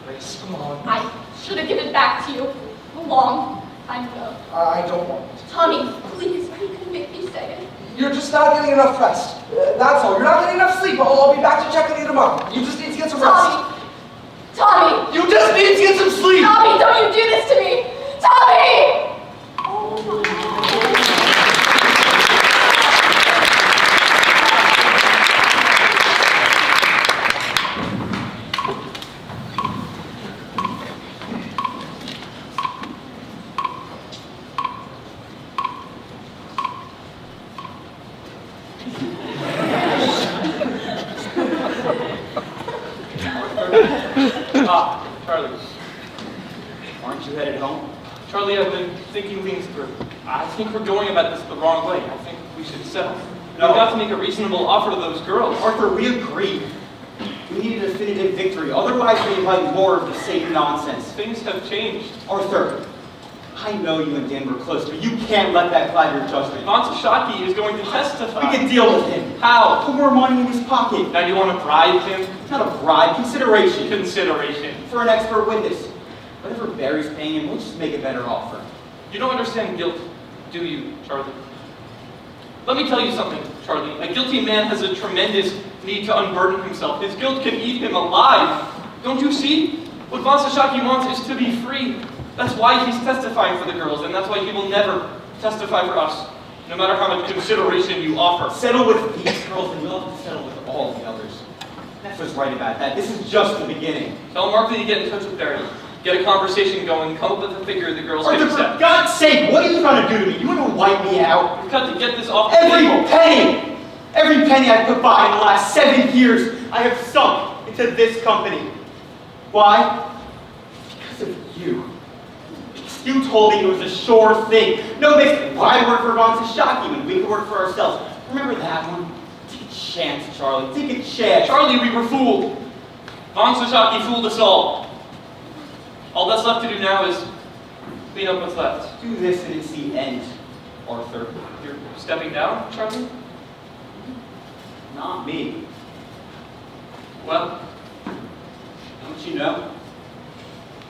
Grace, come on. I should have given it back to you a long time ago. I don't want it. Tommy, please, are you going to make me say it? You're just not getting enough rest. That's all. You're not getting enough sleep. I'll be back to check on you tomorrow. You just need to get some rest. Tommy! You just need to get some sleep! Tommy, don't you do this to me! Tommy! Charlie. Aren't you headed home? Charlie, I've been thinking things through. I think we're going about this the wrong way. I think we should settle. No. We've got to make a reasonable offer to those girls. Arthur, we agreed. We need a definitive victory. Otherwise, we invite more of the same nonsense. Things have changed. Arthur, I know you and Dan were close, but you can't let that cloud your judgment. Matsashaki is going to testify. We can deal with him. How? Put more money in his pocket. Now you want to bribe him? Not a bribe, consideration. Consideration. For an expert witness. Whatever Barry's paying him, we'll just make a better offer. You don't understand guilt, do you, Charlie? Let me tell you something, Charlie. A guilty man has a tremendous need to unburden himself. His guilt can eat him alive. Don't you see? What Matsashaki wants is to be free. That's why he's testifying for the girls, and that's why he will never testify for us, no matter how much consideration you offer. Settle with these girls, and you'll have to settle with all the others. Nessa's right about that. This is just the beginning. Tell Markley to get in touch with Barry. Get a conversation going, come up with a figure the girls can Arthur, accept. for God's sake, what are you trying to do to me? You want to wipe me out? You've got to get this off the Every table. penny! Every penny I've put by in the last 7 years, I have sunk into this company. Why? Because of you. Because you told me it was a sure thing. No, basically, why work for Matsashaki when we could work for ourselves? Remember that one? Take a chance, Charlie. Take a chance. Charlie, we were fooled. Matsashaki fooled us all. All that's left to do now is clean up what's left. Do this and it's the end, Arthur. You're stepping down, Charlie? Not me. Well, Don't you know?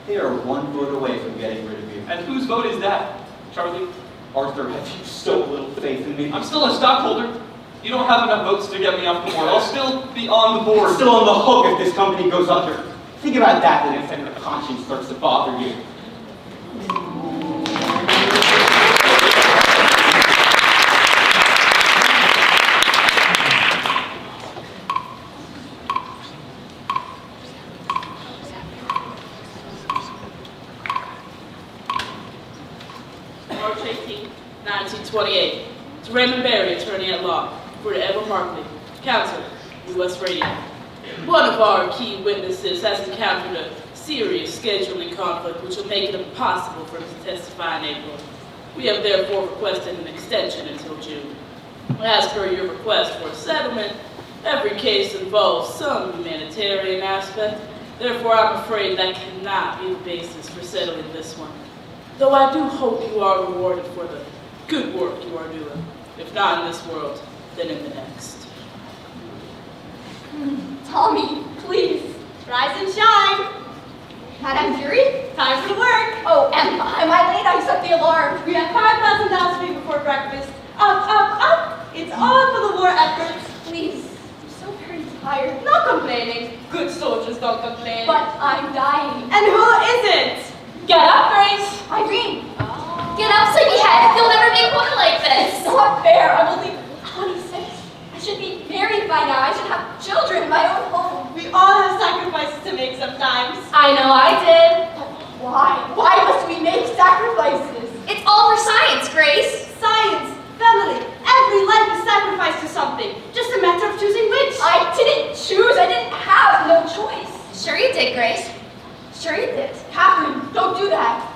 They are one vote away from getting rid of you. and whose vote is that, Charlie? Arthur, have you so little faith in me? I'm still a stockholder. You don't have enough votes to get me off the board. I'll still be on the board. Still on the hook if this company goes under. Think about that the next time your conscience starts to bother you. March 18, 1928. To Raymond Barry, attorney at law, for Edward Markley, counsel, U.S. Radium. One of our key witnesses has encountered a serious scheduling conflict which will make it impossible for him to testify in April. We have therefore requested an extension until June. As per your request for a settlement, every case involves some humanitarian aspect. Therefore, I'm afraid that cannot be the basis for settling this one. Though I do hope you are rewarded for the good work you are doing. If not in this world, then in the next. Tommy, please, rise and shine. Madame Curie, time for the work. Oh, am I late? I set the alarm. We have 5,000 dollars to pay before breakfast. Up! It's all for the war efforts. Please, I'm so very tired. No complaining. Good soldiers don't complain. But I'm dying. And who isn't? Get up, Grace. Irene. Get up, sleepyhead. You'll never make one like this. It's not fair. I'm only 26. I should be married by now. I should have children in my own home. We all have sacrifices to make sometimes. I know I did. But why? Why must we make sacrifices? It's all for science, Grace. Science, family, every life is sacrificed to something. Just a matter of choosing which. I didn't choose. I didn't have no choice. Sure you did, Grace. Sure you did. Catherine, don't do that.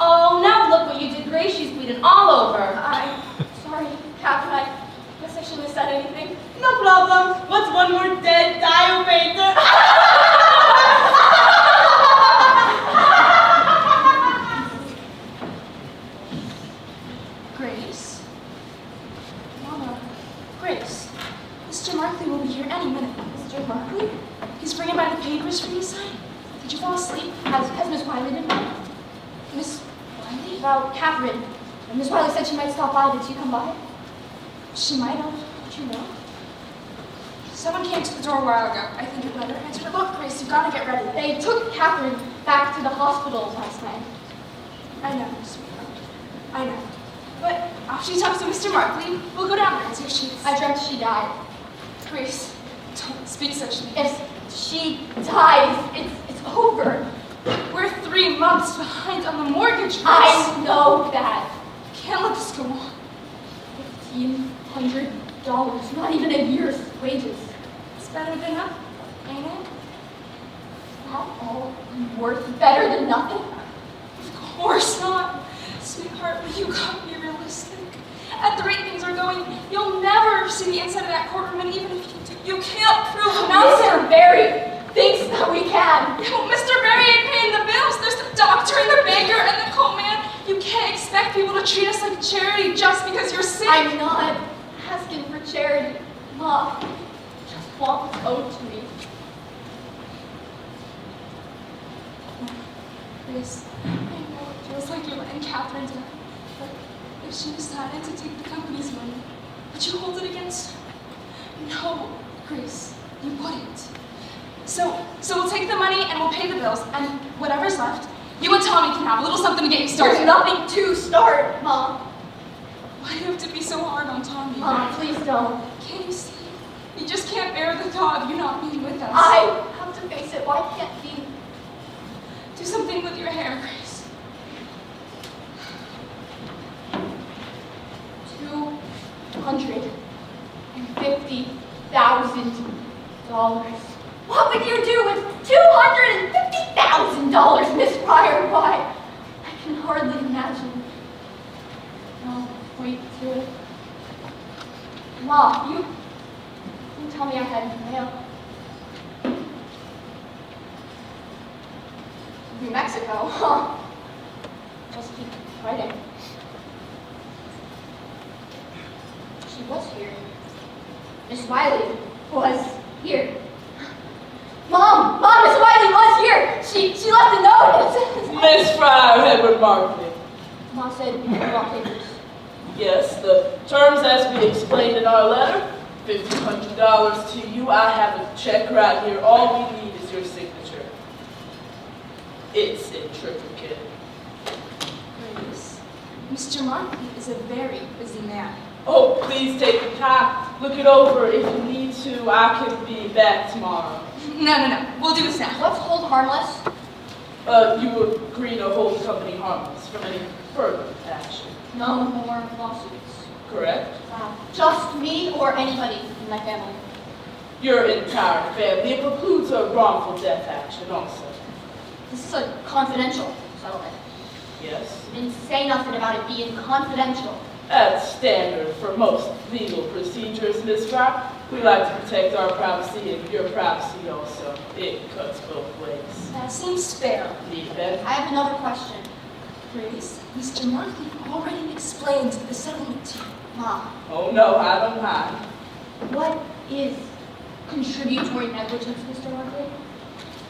Oh, now look what you did, Grace. She's bleeding all over. I'm sorry, Catherine. I guess I shouldn't have said anything. No problem. What's one more dead dial painter? Grace? Mama, Grace, Mr. Markley will be here any minute. Mr. Markley? He's bringing by the papers for you to sign. Did you fall asleep? Has Miss Wiley been by? Miss Wiley? Well, Catherine. Miss Wiley said she might stop by. Did she come by? She might have. Don't you know? Someone came to the door a while ago. I think it let her answer. Look, Grace, you've got to get ready. They took Catherine back to the hospital last night. I know, sweetheart. I know. But after she talks to Mr. Markley, we'll go down there and see if she's... I dreamt she died. Grace, don't speak such things. If she dies, it's over. We're 3 months behind on the mortgage, Grace. I know that. Can't let this go on. $1,500, not even a year's wages. It's better than nothing, ain't it? Is that all worth better than nothing? Of course not. Sweetheart, will you come be realistic? At the rate things are going, you'll never see the inside of that courtroom, and even if you do, you can't prove enough. Mr. Barry thinks that we can. Mr. Barry ain't paying the able to treat us like charity just because you're sick. I'm not asking for charity, Ma. Just want what's owed to me. Grace, I know it feels like you're letting Catherine down, but if she decided to take the company's money, would you hold it against her? No, Grace, you wouldn't. So we'll take the money and we'll pay the bills, and whatever's left, you and Tommy can have a little something to get you started. There's nothing to start, Mom. Why do you have to be so hard on Tommy? Mom, please don't. Can't you see? You just can't bear the thought of you not being with us. I have to face it. Why can't he? Do something with your hair, Grace. $250,000. What would you do with $250,000, Miss Pryor? Why? I can hardly imagine. No, wait to it. Ma, you tell me I had mail. New Mexico, huh? Just keep writing. She was here. Miss Wiley was here. Mom, Miss Wiley was here. She left a note. It says, Miss Fryer, Edward Markley. Mom said, rock papers. Yes, the terms as we explained in our letter, $1,500 to you. I have a check right here. All we need is your signature. It's intricate. Grace, Mr. Markley is a very busy man. Oh, please take the time. Look it over. If you need to, I can be back tomorrow. No. We'll do this now. What's hold harmless? You agree to hold the company harmless from any further action. No more lawsuits. Correct? Just me or anybody in my family. Your entire family. It precludes a wrongful death action also. This is a confidential settlement. Yes? You didn't say nothing about it being confidential. That's standard for most legal procedures, Miss Fryer. We like to protect our privacy and your privacy also. It cuts both ways. That seems fair. Need a bed? I have another question. Grace, Mr. Markley already explained the settlement to you. Mom. Oh no, I don't mind. What is contributory negligence, Mr. Markley?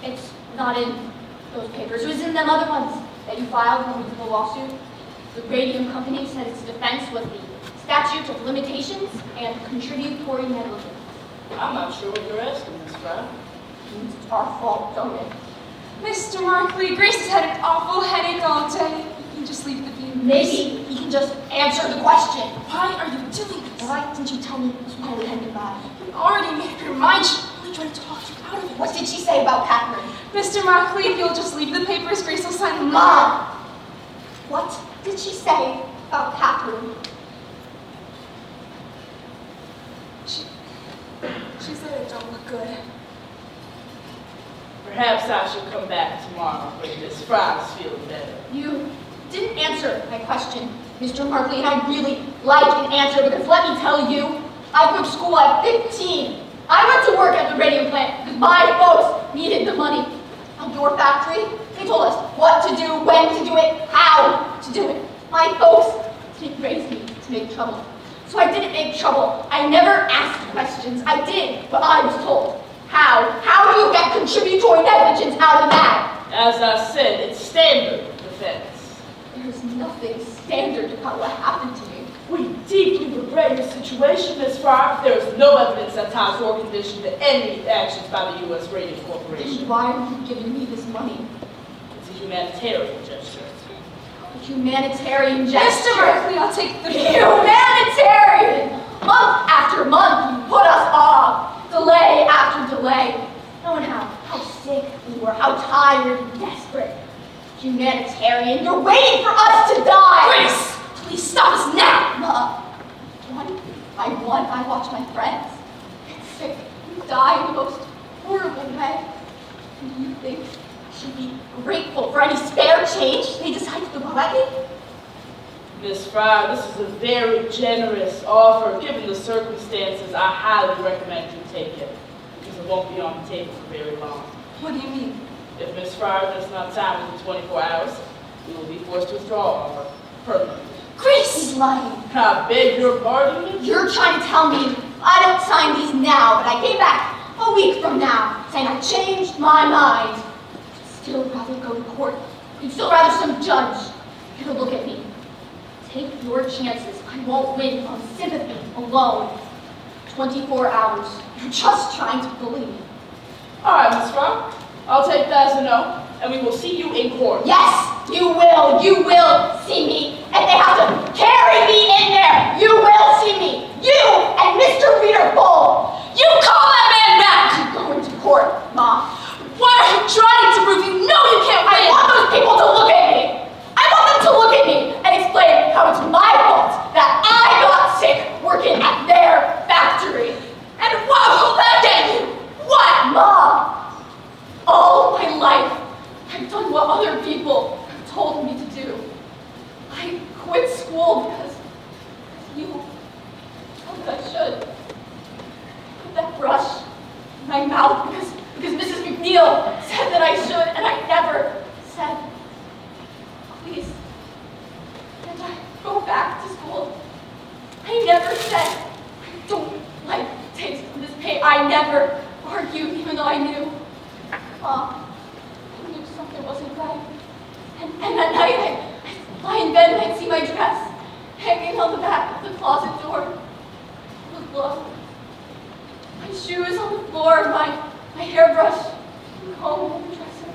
It's not in those papers. It was in them other ones that you filed when we did the lawsuit. The Radium company said its defense was the statute of limitations and contributory negligence. I'm not sure what you're asking, Miss Fryer. It's our fault, don't it? Mr. Markley, Grace has had an awful headache all day. You can just leave the papers. Maybe he can just answer the question. Why are you doing this? Why didn't you tell me Miss Wiley had goodbye? You already made up your mind. She only tried to talk you out of it. What did she say about Catherine? Mr. Markley, if you'll just leave the papers, Grace will sign them. Mom! What did she say about Catherine? She said it don't look good. Perhaps I should come back tomorrow when Miss Fry's feeling better. You didn't answer my question, Mr. Markley, and I really like an answer because let me tell you, I quit school at 15. I went to work at the radium plant because my folks needed the money. Outdoor factory, they told us what to do, when to do it, how to do it. My folks didn't raise me to make trouble. So I didn't make trouble. I never asked questions. I did, but I was told. How? How do you get contributory negligence out of that? As I said, it's standard defense. There's nothing standard about what happened to me. We deeply regret your situation, Miss Fryer. There is no evidence that ties your condition to any actions by the U.S. Radium Corporation. Then why are you giving me this money? It's a humanitarian gesture. A humanitarian gesture? Mr. Markley, I'll take the Humanitarian! Month after month, you put us off. Delay after delay. Knowing how sick we were, how tired and desperate. Humanitarian, you're waiting for us to die! Grace! Please stop us now! Mom, one by one, I watch my friends get sick and die in the most horrible way. And you think I should be grateful for any spare change they decide to throw at me? Miss Fryer, this is a very generous offer. Given the circumstances, I highly recommend you take it, because it won't be on the table for very long. What do you mean? If Miss Fryer does not sign within 24 hours, we will be forced to withdraw our offer permanently. thinks he's lying. I beg your pardon? You're trying to tell me I don't sign these now, but I came back a week from now saying I changed my mind. I'd still rather go to court. You'd still rather some judge get a look at me. Take your chances. I won't win on sympathy alone. 24 hours. You're just trying to bully me. All right, Miss Frog. I'll take that as a no, and we will see you in court. Yes, you will. You will see me. And they have to carry me in there. You will see me. You and Mr. Reader Bull. You call that man back! I'm going to court, Mom. What are you trying to prove? You know you can't win! I want those people to look at me. I want them to look at me and explain how it's my fault that I got sick working at their factory. And what will that get you? What? Mom, all my life, I've done what other people told me to do. I quit school because you told me I should. Put that brush in my mouth because Mrs. McNeil said that I should, and I never said, please, can I go back to school? I never said, I don't like the taste of this paint. I never argued, even though I knew. Mom, I knew something wasn't right. And that night, I'd lie in bed and I'd see my dress hanging on the back of the closet door. It was low. My shoes on the floor, my hairbrush, comb on the dresser.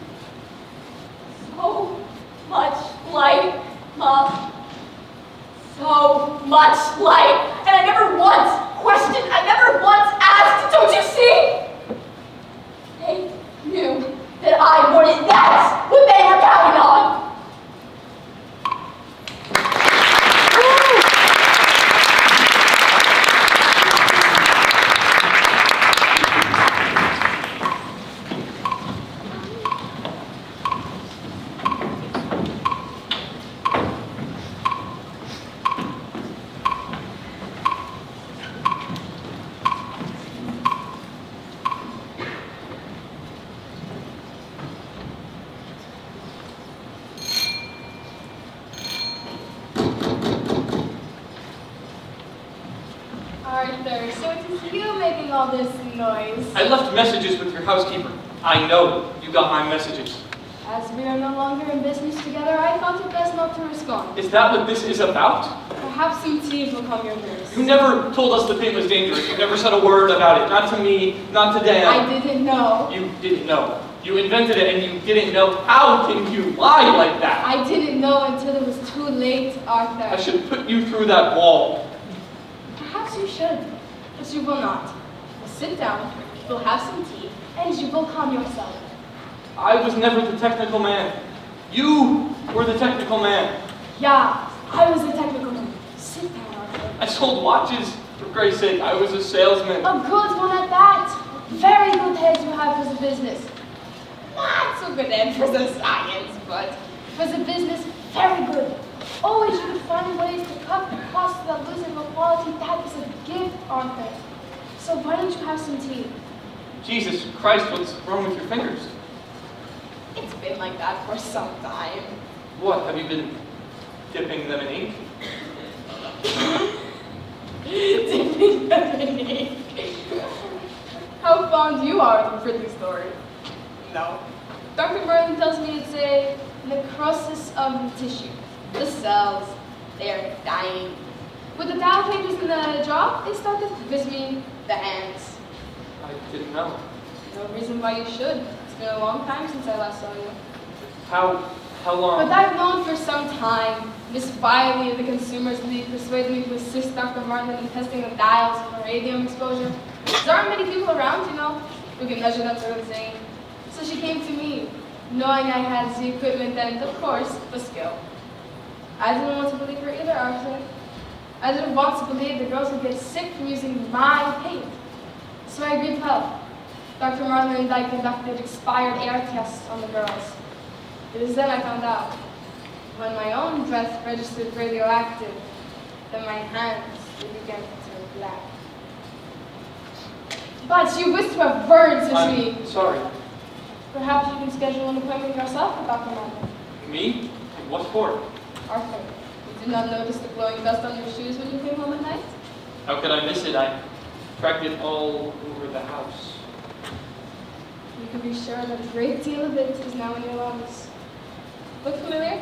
So much light, Mom. So much light. And I never once questioned, I never once asked, don't you see? They knew that I wouldn't. That's what they were counting on. Arthur, so it is you making all this noise. I left messages with your housekeeper. I know you got my messages. As we are no longer in business together, I thought it best not to respond. Is that what this is about? Perhaps some tea will calm your nerves. You never told us the paint was dangerous. You never said a word about it. Not to me, not to Dan. I didn't know. You didn't know. You invented it and you didn't know. How can you lie like that? I didn't know until it was too late, Arthur. I should put you through that wall. Perhaps you should, but you will not. We'll sit down, we'll have some tea, and you will calm yourself. I was never the technical man. You were the technical man. Yeah, I was a technical man. Sit down, Arthur. I sold watches, for Christ's sake. I was a salesman. A good one at that. Very good head you have for the business. Not so good head for the science, but for the business, very good. Always you could find ways to cut the cost without losing the quality. That is a gift, Arthur. So why don't you have some tea? Jesus Christ, what's wrong with your fingers? It's been like that for some time. What, have you been dipping them in ink? Dipping them in ink. How fond you are of a pretty story. No. Dr. Merlin tells me it's a necrosis of the tissue. The cells, they are dying. With the dial pages in the jaw, they start to visit me the hands. I didn't know. No reason why you should. It's been a long time since I last saw you. How long? But I've known for some time. Miss Wiley of the Consumers League persuaded me to assist Dr. Martin in testing the dials for radium exposure. There aren't many people around, you know, who can measure that sort of thing. So she came to me, knowing I had the equipment and, of course, the skill. I didn't want to believe her either, Arthur. I didn't want to believe the girls would get sick from using my paint. So I agreed to help. Dr. Marlin and I conducted expired air tests on the girls. It was then I found out. When my own breath registered radioactive, then my hands began to turn black. But you wish to have words with me. I'm sorry. Perhaps you can schedule an appointment yourself with Dr. Marlin. Me? What for? Arthur, you did not notice the glowing dust on your shoes when you came home at night? How could I miss it? I tracked it all over the house. You can be sure that a great deal of it is now in your lungs. Look familiar?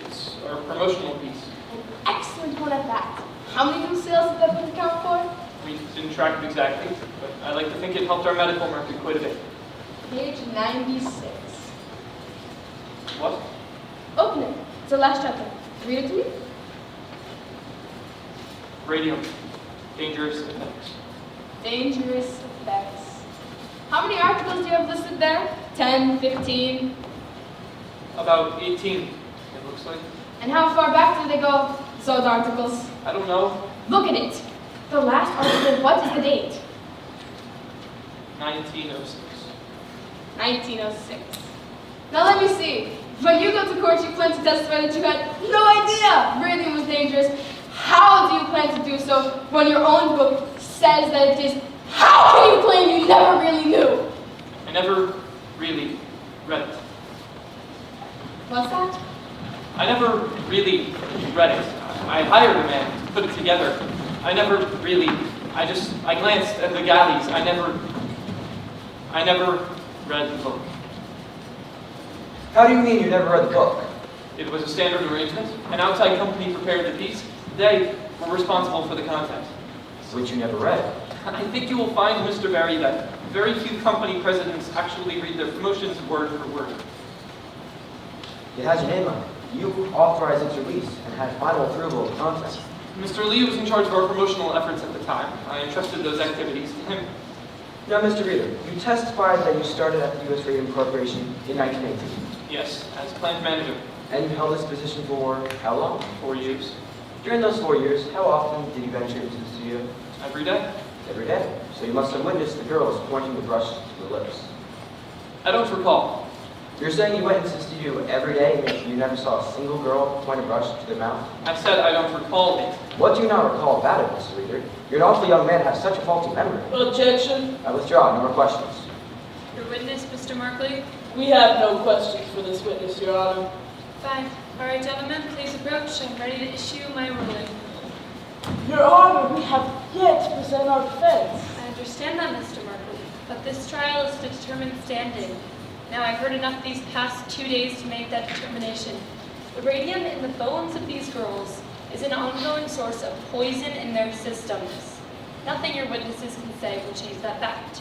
It's our promotional piece. An excellent one at that. How many new sales did that book account for? We didn't track it exactly, but I like to think it helped our medical market quite a bit. Page 96. What? Open it. It's the last chapter. Read it to me. Radium. Dangerous effects. Dangerous effects. How many articles do you have listed there? 10, 15? About 18, it looks like. And how far back do they go, those articles? I don't know. Look at it. The last article, what is the date? 1906. 1906. Now let me see. When you go to court, you plan to testify that you had no idea radium was dangerous. How do you plan to do so when your own book says that it is? How can you claim you never really knew? I never really read it. What's that? I never really read it. I hired a man to put it together. I never really, I glanced at the galleys. I never read the book. How do you mean you never read the book? It was a standard arrangement. An outside company prepared the piece. They were responsible for the content. Which you never read. I think you will find, Mr. Barry, that very few company presidents actually read their promotions word for word. It has your name on it. You authorized its release and had final approval of the content. Mr. Lee was in charge of our promotional efforts at the time. I entrusted those activities to him. Now, Mr. Reader, you testified that you started at the U.S. Radium Corporation in 1918. Yes, as plant manager. And you held this position for how long? 4 years. During those 4 years, how often did you venture into the studio? Every day. Every day. So you must have witnessed the girls pointing the brush to the lips. I don't recall. You're saying you went into the studio every day and you never saw a single girl point a brush to their mouth? I said I don't recall it. What do you not recall about it, Mr. Reader? You're an awful young man to have such a faulty memory. Objection. I withdraw. No more questions. Your witness, Mr. Markley? We have no questions for this witness, Your Honor. Fine. All right, gentlemen, please approach. I'm ready to issue my ruling. Your Honor, we have yet to present our defense. I understand that, Mr. Markley, but this trial is to determine standing. Now, I've heard enough these past 2 days to make that determination. The radium in the bones of these girls is an ongoing source of poison in their systems. Nothing your witnesses can say will change that fact.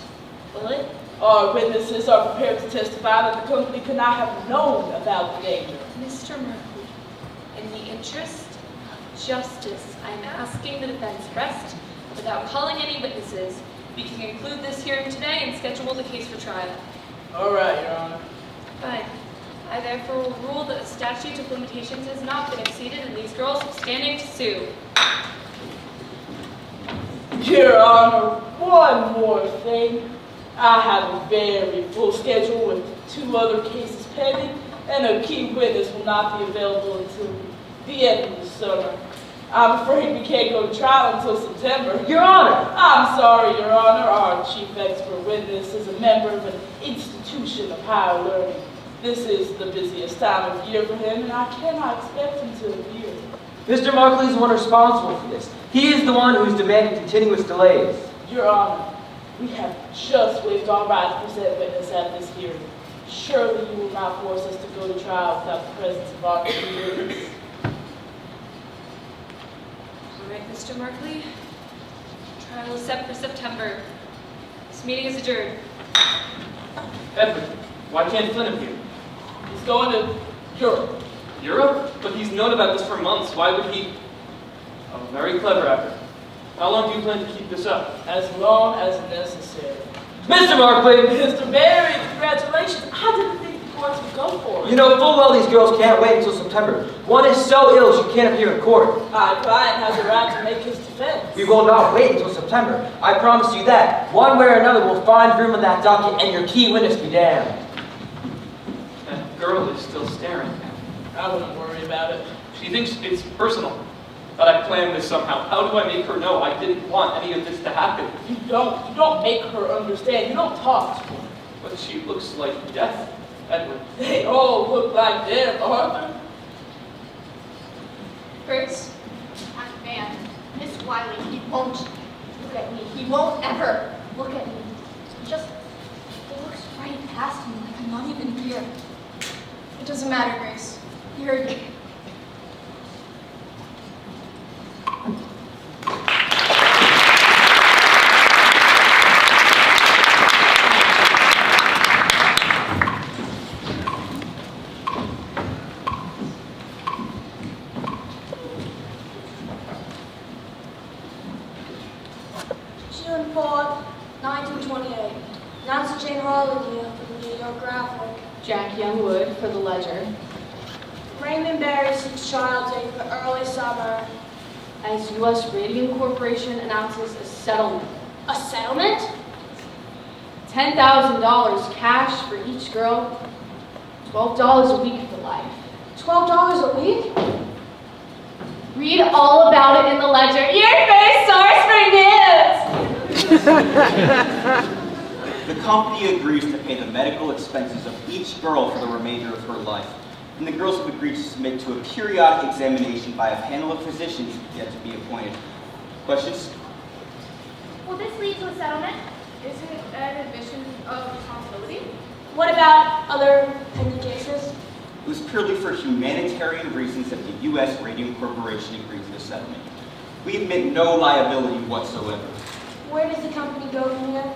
Will it? Our witnesses are prepared to testify that the company could not have known about the danger. Mr. Merkley, in the interest of justice, I am asking the defense rest without calling any witnesses. We can conclude this hearing today and schedule the case for trial. All right, Your Honor. Fine. I therefore will rule that the statute of limitations has not been exceeded and these girls have standing to sue. Your Honor, one more thing. I have a very full schedule with 2 other cases pending, and a key witness will not be available until the end of the summer. I'm afraid we can't go to trial until September. Your Honor! I'm sorry, Your Honor. Our chief expert witness is a member of an institution of higher learning. This is the busiest time of year for him, and I cannot expect him to appear. Mr. Markley is the one responsible for this. He is the one who is demanding continuous delays. Your Honor, we have just waived our right to present witness at this hearing. Surely you will not force us to go to trial without the presence of our witness. All right, Mr. Markley. Trial is set for September. This meeting is adjourned. Edward, why can't Flynn appear? He's going to Europe. Europe? But he's known about this for months. Why would he? Oh, very clever effort. How long do you plan to keep this up? As long as necessary. Mr. Markley! Mr. Barry, congratulations. I didn't think the courts would go for it. You know full well these girls can't wait until September. One is so ill she can't appear in court. My client has a right to make his defense. We will not wait until September. I promise you that. One way or another we'll find room in that docket and your key witness be damned. That girl is still staring at me. I wouldn't worry about it. She thinks it's personal. That I planned this somehow. How do I make her know I didn't want any of this to happen? You don't make her understand. You don't talk to her. But she looks like death, Edward. They all look like death, Arthur. Grace? That man, Miss Wiley, he won't look at me. He won't ever look at me. He just looks right past me like I'm not even here. It doesn't matter, Grace. He heard you. June 4th, 1928. Nancy Jane Harlan here for the New York Graphic. Jack Youngwood for the Ledger. Raymond Barry seeks child date for early summer. As U.S. Radium Corporation announces a settlement. A settlement? $10,000 cash for each girl. $12 a week for life. $12 a week? Read all about it in the Ledger. Your first source for news! The company agrees to pay the medical expenses of each girl for the remainder of her life, and the girls have agreed to submit to a periodic examination by a panel of physicians yet to be appointed. Questions? Will this lead to a settlement? Is it an admission of responsibility? What about other pending cases? It was purely for humanitarian reasons that the U.S. Radium Corporation agreed to the settlement. We admit no liability whatsoever. Where does the company go from here?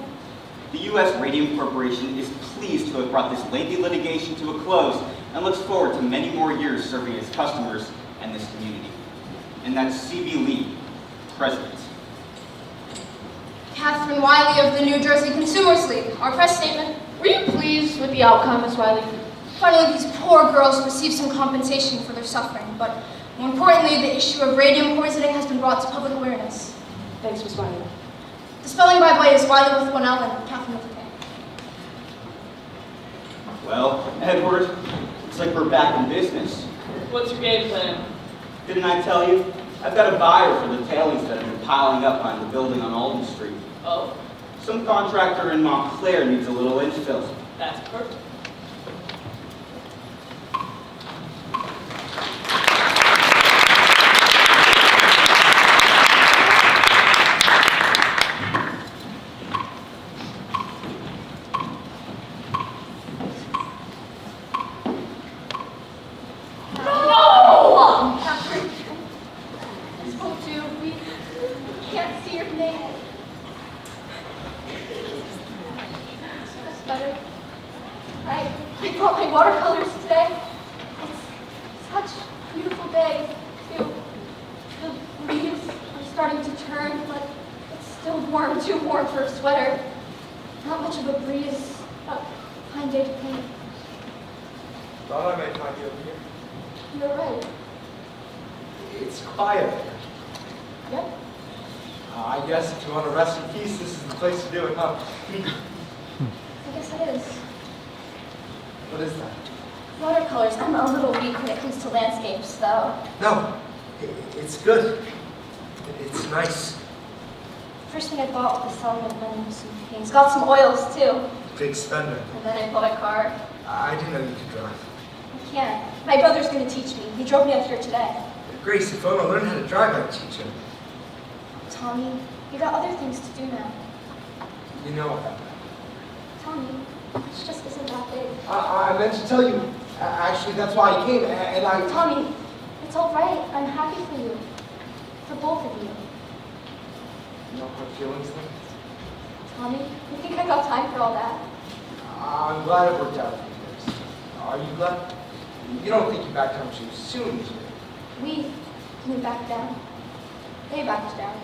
The U.S. Radium Corporation is pleased to have brought this lengthy litigation to a close and looks forward to many more years serving its customers and this community. And that's C.B. Lee, President. Catherine Wiley of the New Jersey Consumers League. Our press statement. Were you pleased with the outcome, Miss Wiley? Finally, these poor girls receive some compensation for their suffering, but more importantly, the issue of radium poisoning has been brought to public awareness. Thanks, Miss Wiley. The spelling, by the way, is Wiley with one L and Catherine with a K. Well, Edward, looks like we're back in business. What's your game plan? Didn't I tell you? I've got a buyer for the tailings that have been piling up on the building on Alden Street. Oh, Some contractor in Montclair needs a little infill. that's perfect. I brought my watercolors today. It's such a beautiful day, too. The leaves are starting to turn, but it's still warm, too warm for a sweater. Not much of a breeze, but fine day to paint. Thought I might find you over here. You're right. It's quiet. Yep. I guess if you want to rest in peace, this is the place to do it, huh? I guess it is. What is that? Watercolors. I'm a little weak when it comes to landscapes, though. No, it's good. It's nice. First thing I bought with the settlement money was some paints. Got some oils, too. Big spender. And then I bought a car. I didn't know you could drive. I can't. My brother's going to teach me. He drove me up here today. Grace, if I want to learn how to drive, I'd teach you. Tommy, you got other things to do now. You know about that. Tommy, this just isn't that big. I meant to tell you. Actually, that's why I came, and I... Tommy, it's all right. I'm happy for you. For both of you. No hard feelings then? Tommy, you think I got time for all that? I'm glad it worked out for you guys. Are you glad? You don't think you backed down too soon, do you? We didn't back down. They backed down.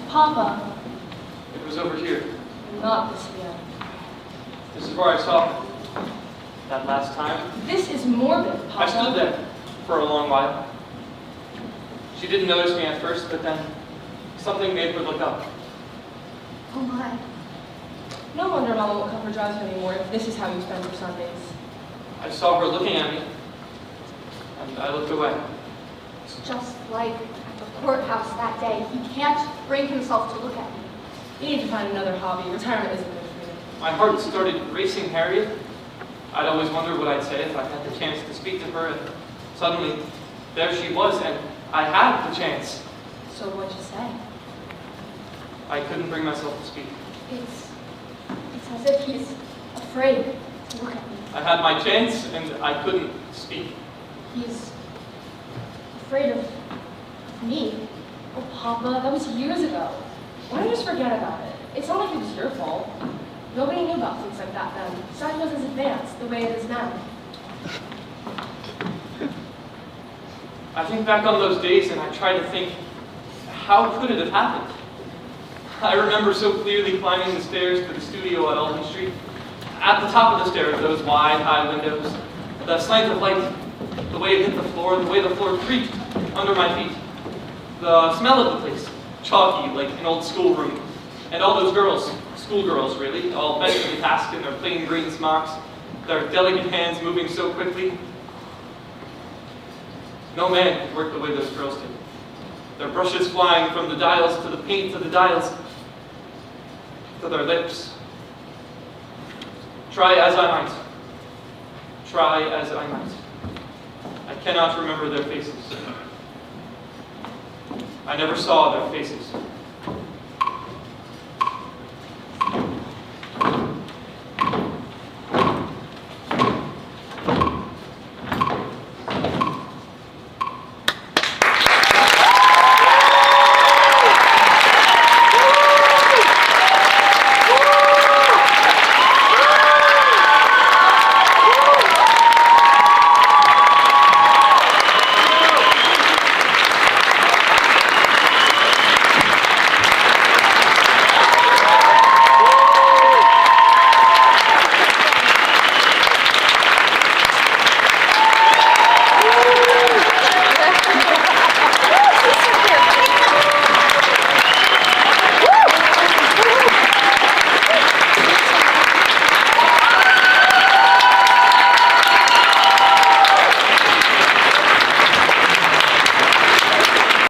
Papa, It was over here. not this again. This is where I saw her. That last time. This is morbid, Papa. I stood there for a long while. She didn't notice me at first, but then something made her look up. Oh my. No wonder Mama won't come for drives anymore if this is how you spend your Sundays. I saw her looking at me, and I looked away. It's just like at the courthouse that day. He can't bring himself to look at me. You need to find another hobby. Retirement isn't good for you. My heart started racing Harriet. I'd always wondered what I'd say if I had the chance to speak to her, and suddenly, there she was, and I had the chance. So what'd you say? I couldn't bring myself to speak. It's as if he's afraid to look at me. I had my chance, and I couldn't speak. He's afraid of me. Oh, Papa, that was years ago. Why don't you just forget about it? It's not like it was your fault. Nobody knew about things like that then. Science wasn't as advanced the way it is now. I think back on those days and I try to think, how could it have happened? I remember so clearly climbing the stairs to the studio at Alton Street. At the top of the stairs, those wide, high windows, the slant of light, the way it hit the floor, the way the floor creaked under my feet, the smell of the place, chalky like an old schoolroom, and all those girls, schoolgirls really, all bent to the task in their plain green smocks, their delicate hands moving so quickly. No man could work the way those girls did. Their brushes flying from the dials to the paint to the dials to their lips. Try as I might. Try as I might. I cannot remember their faces. I never saw their faces.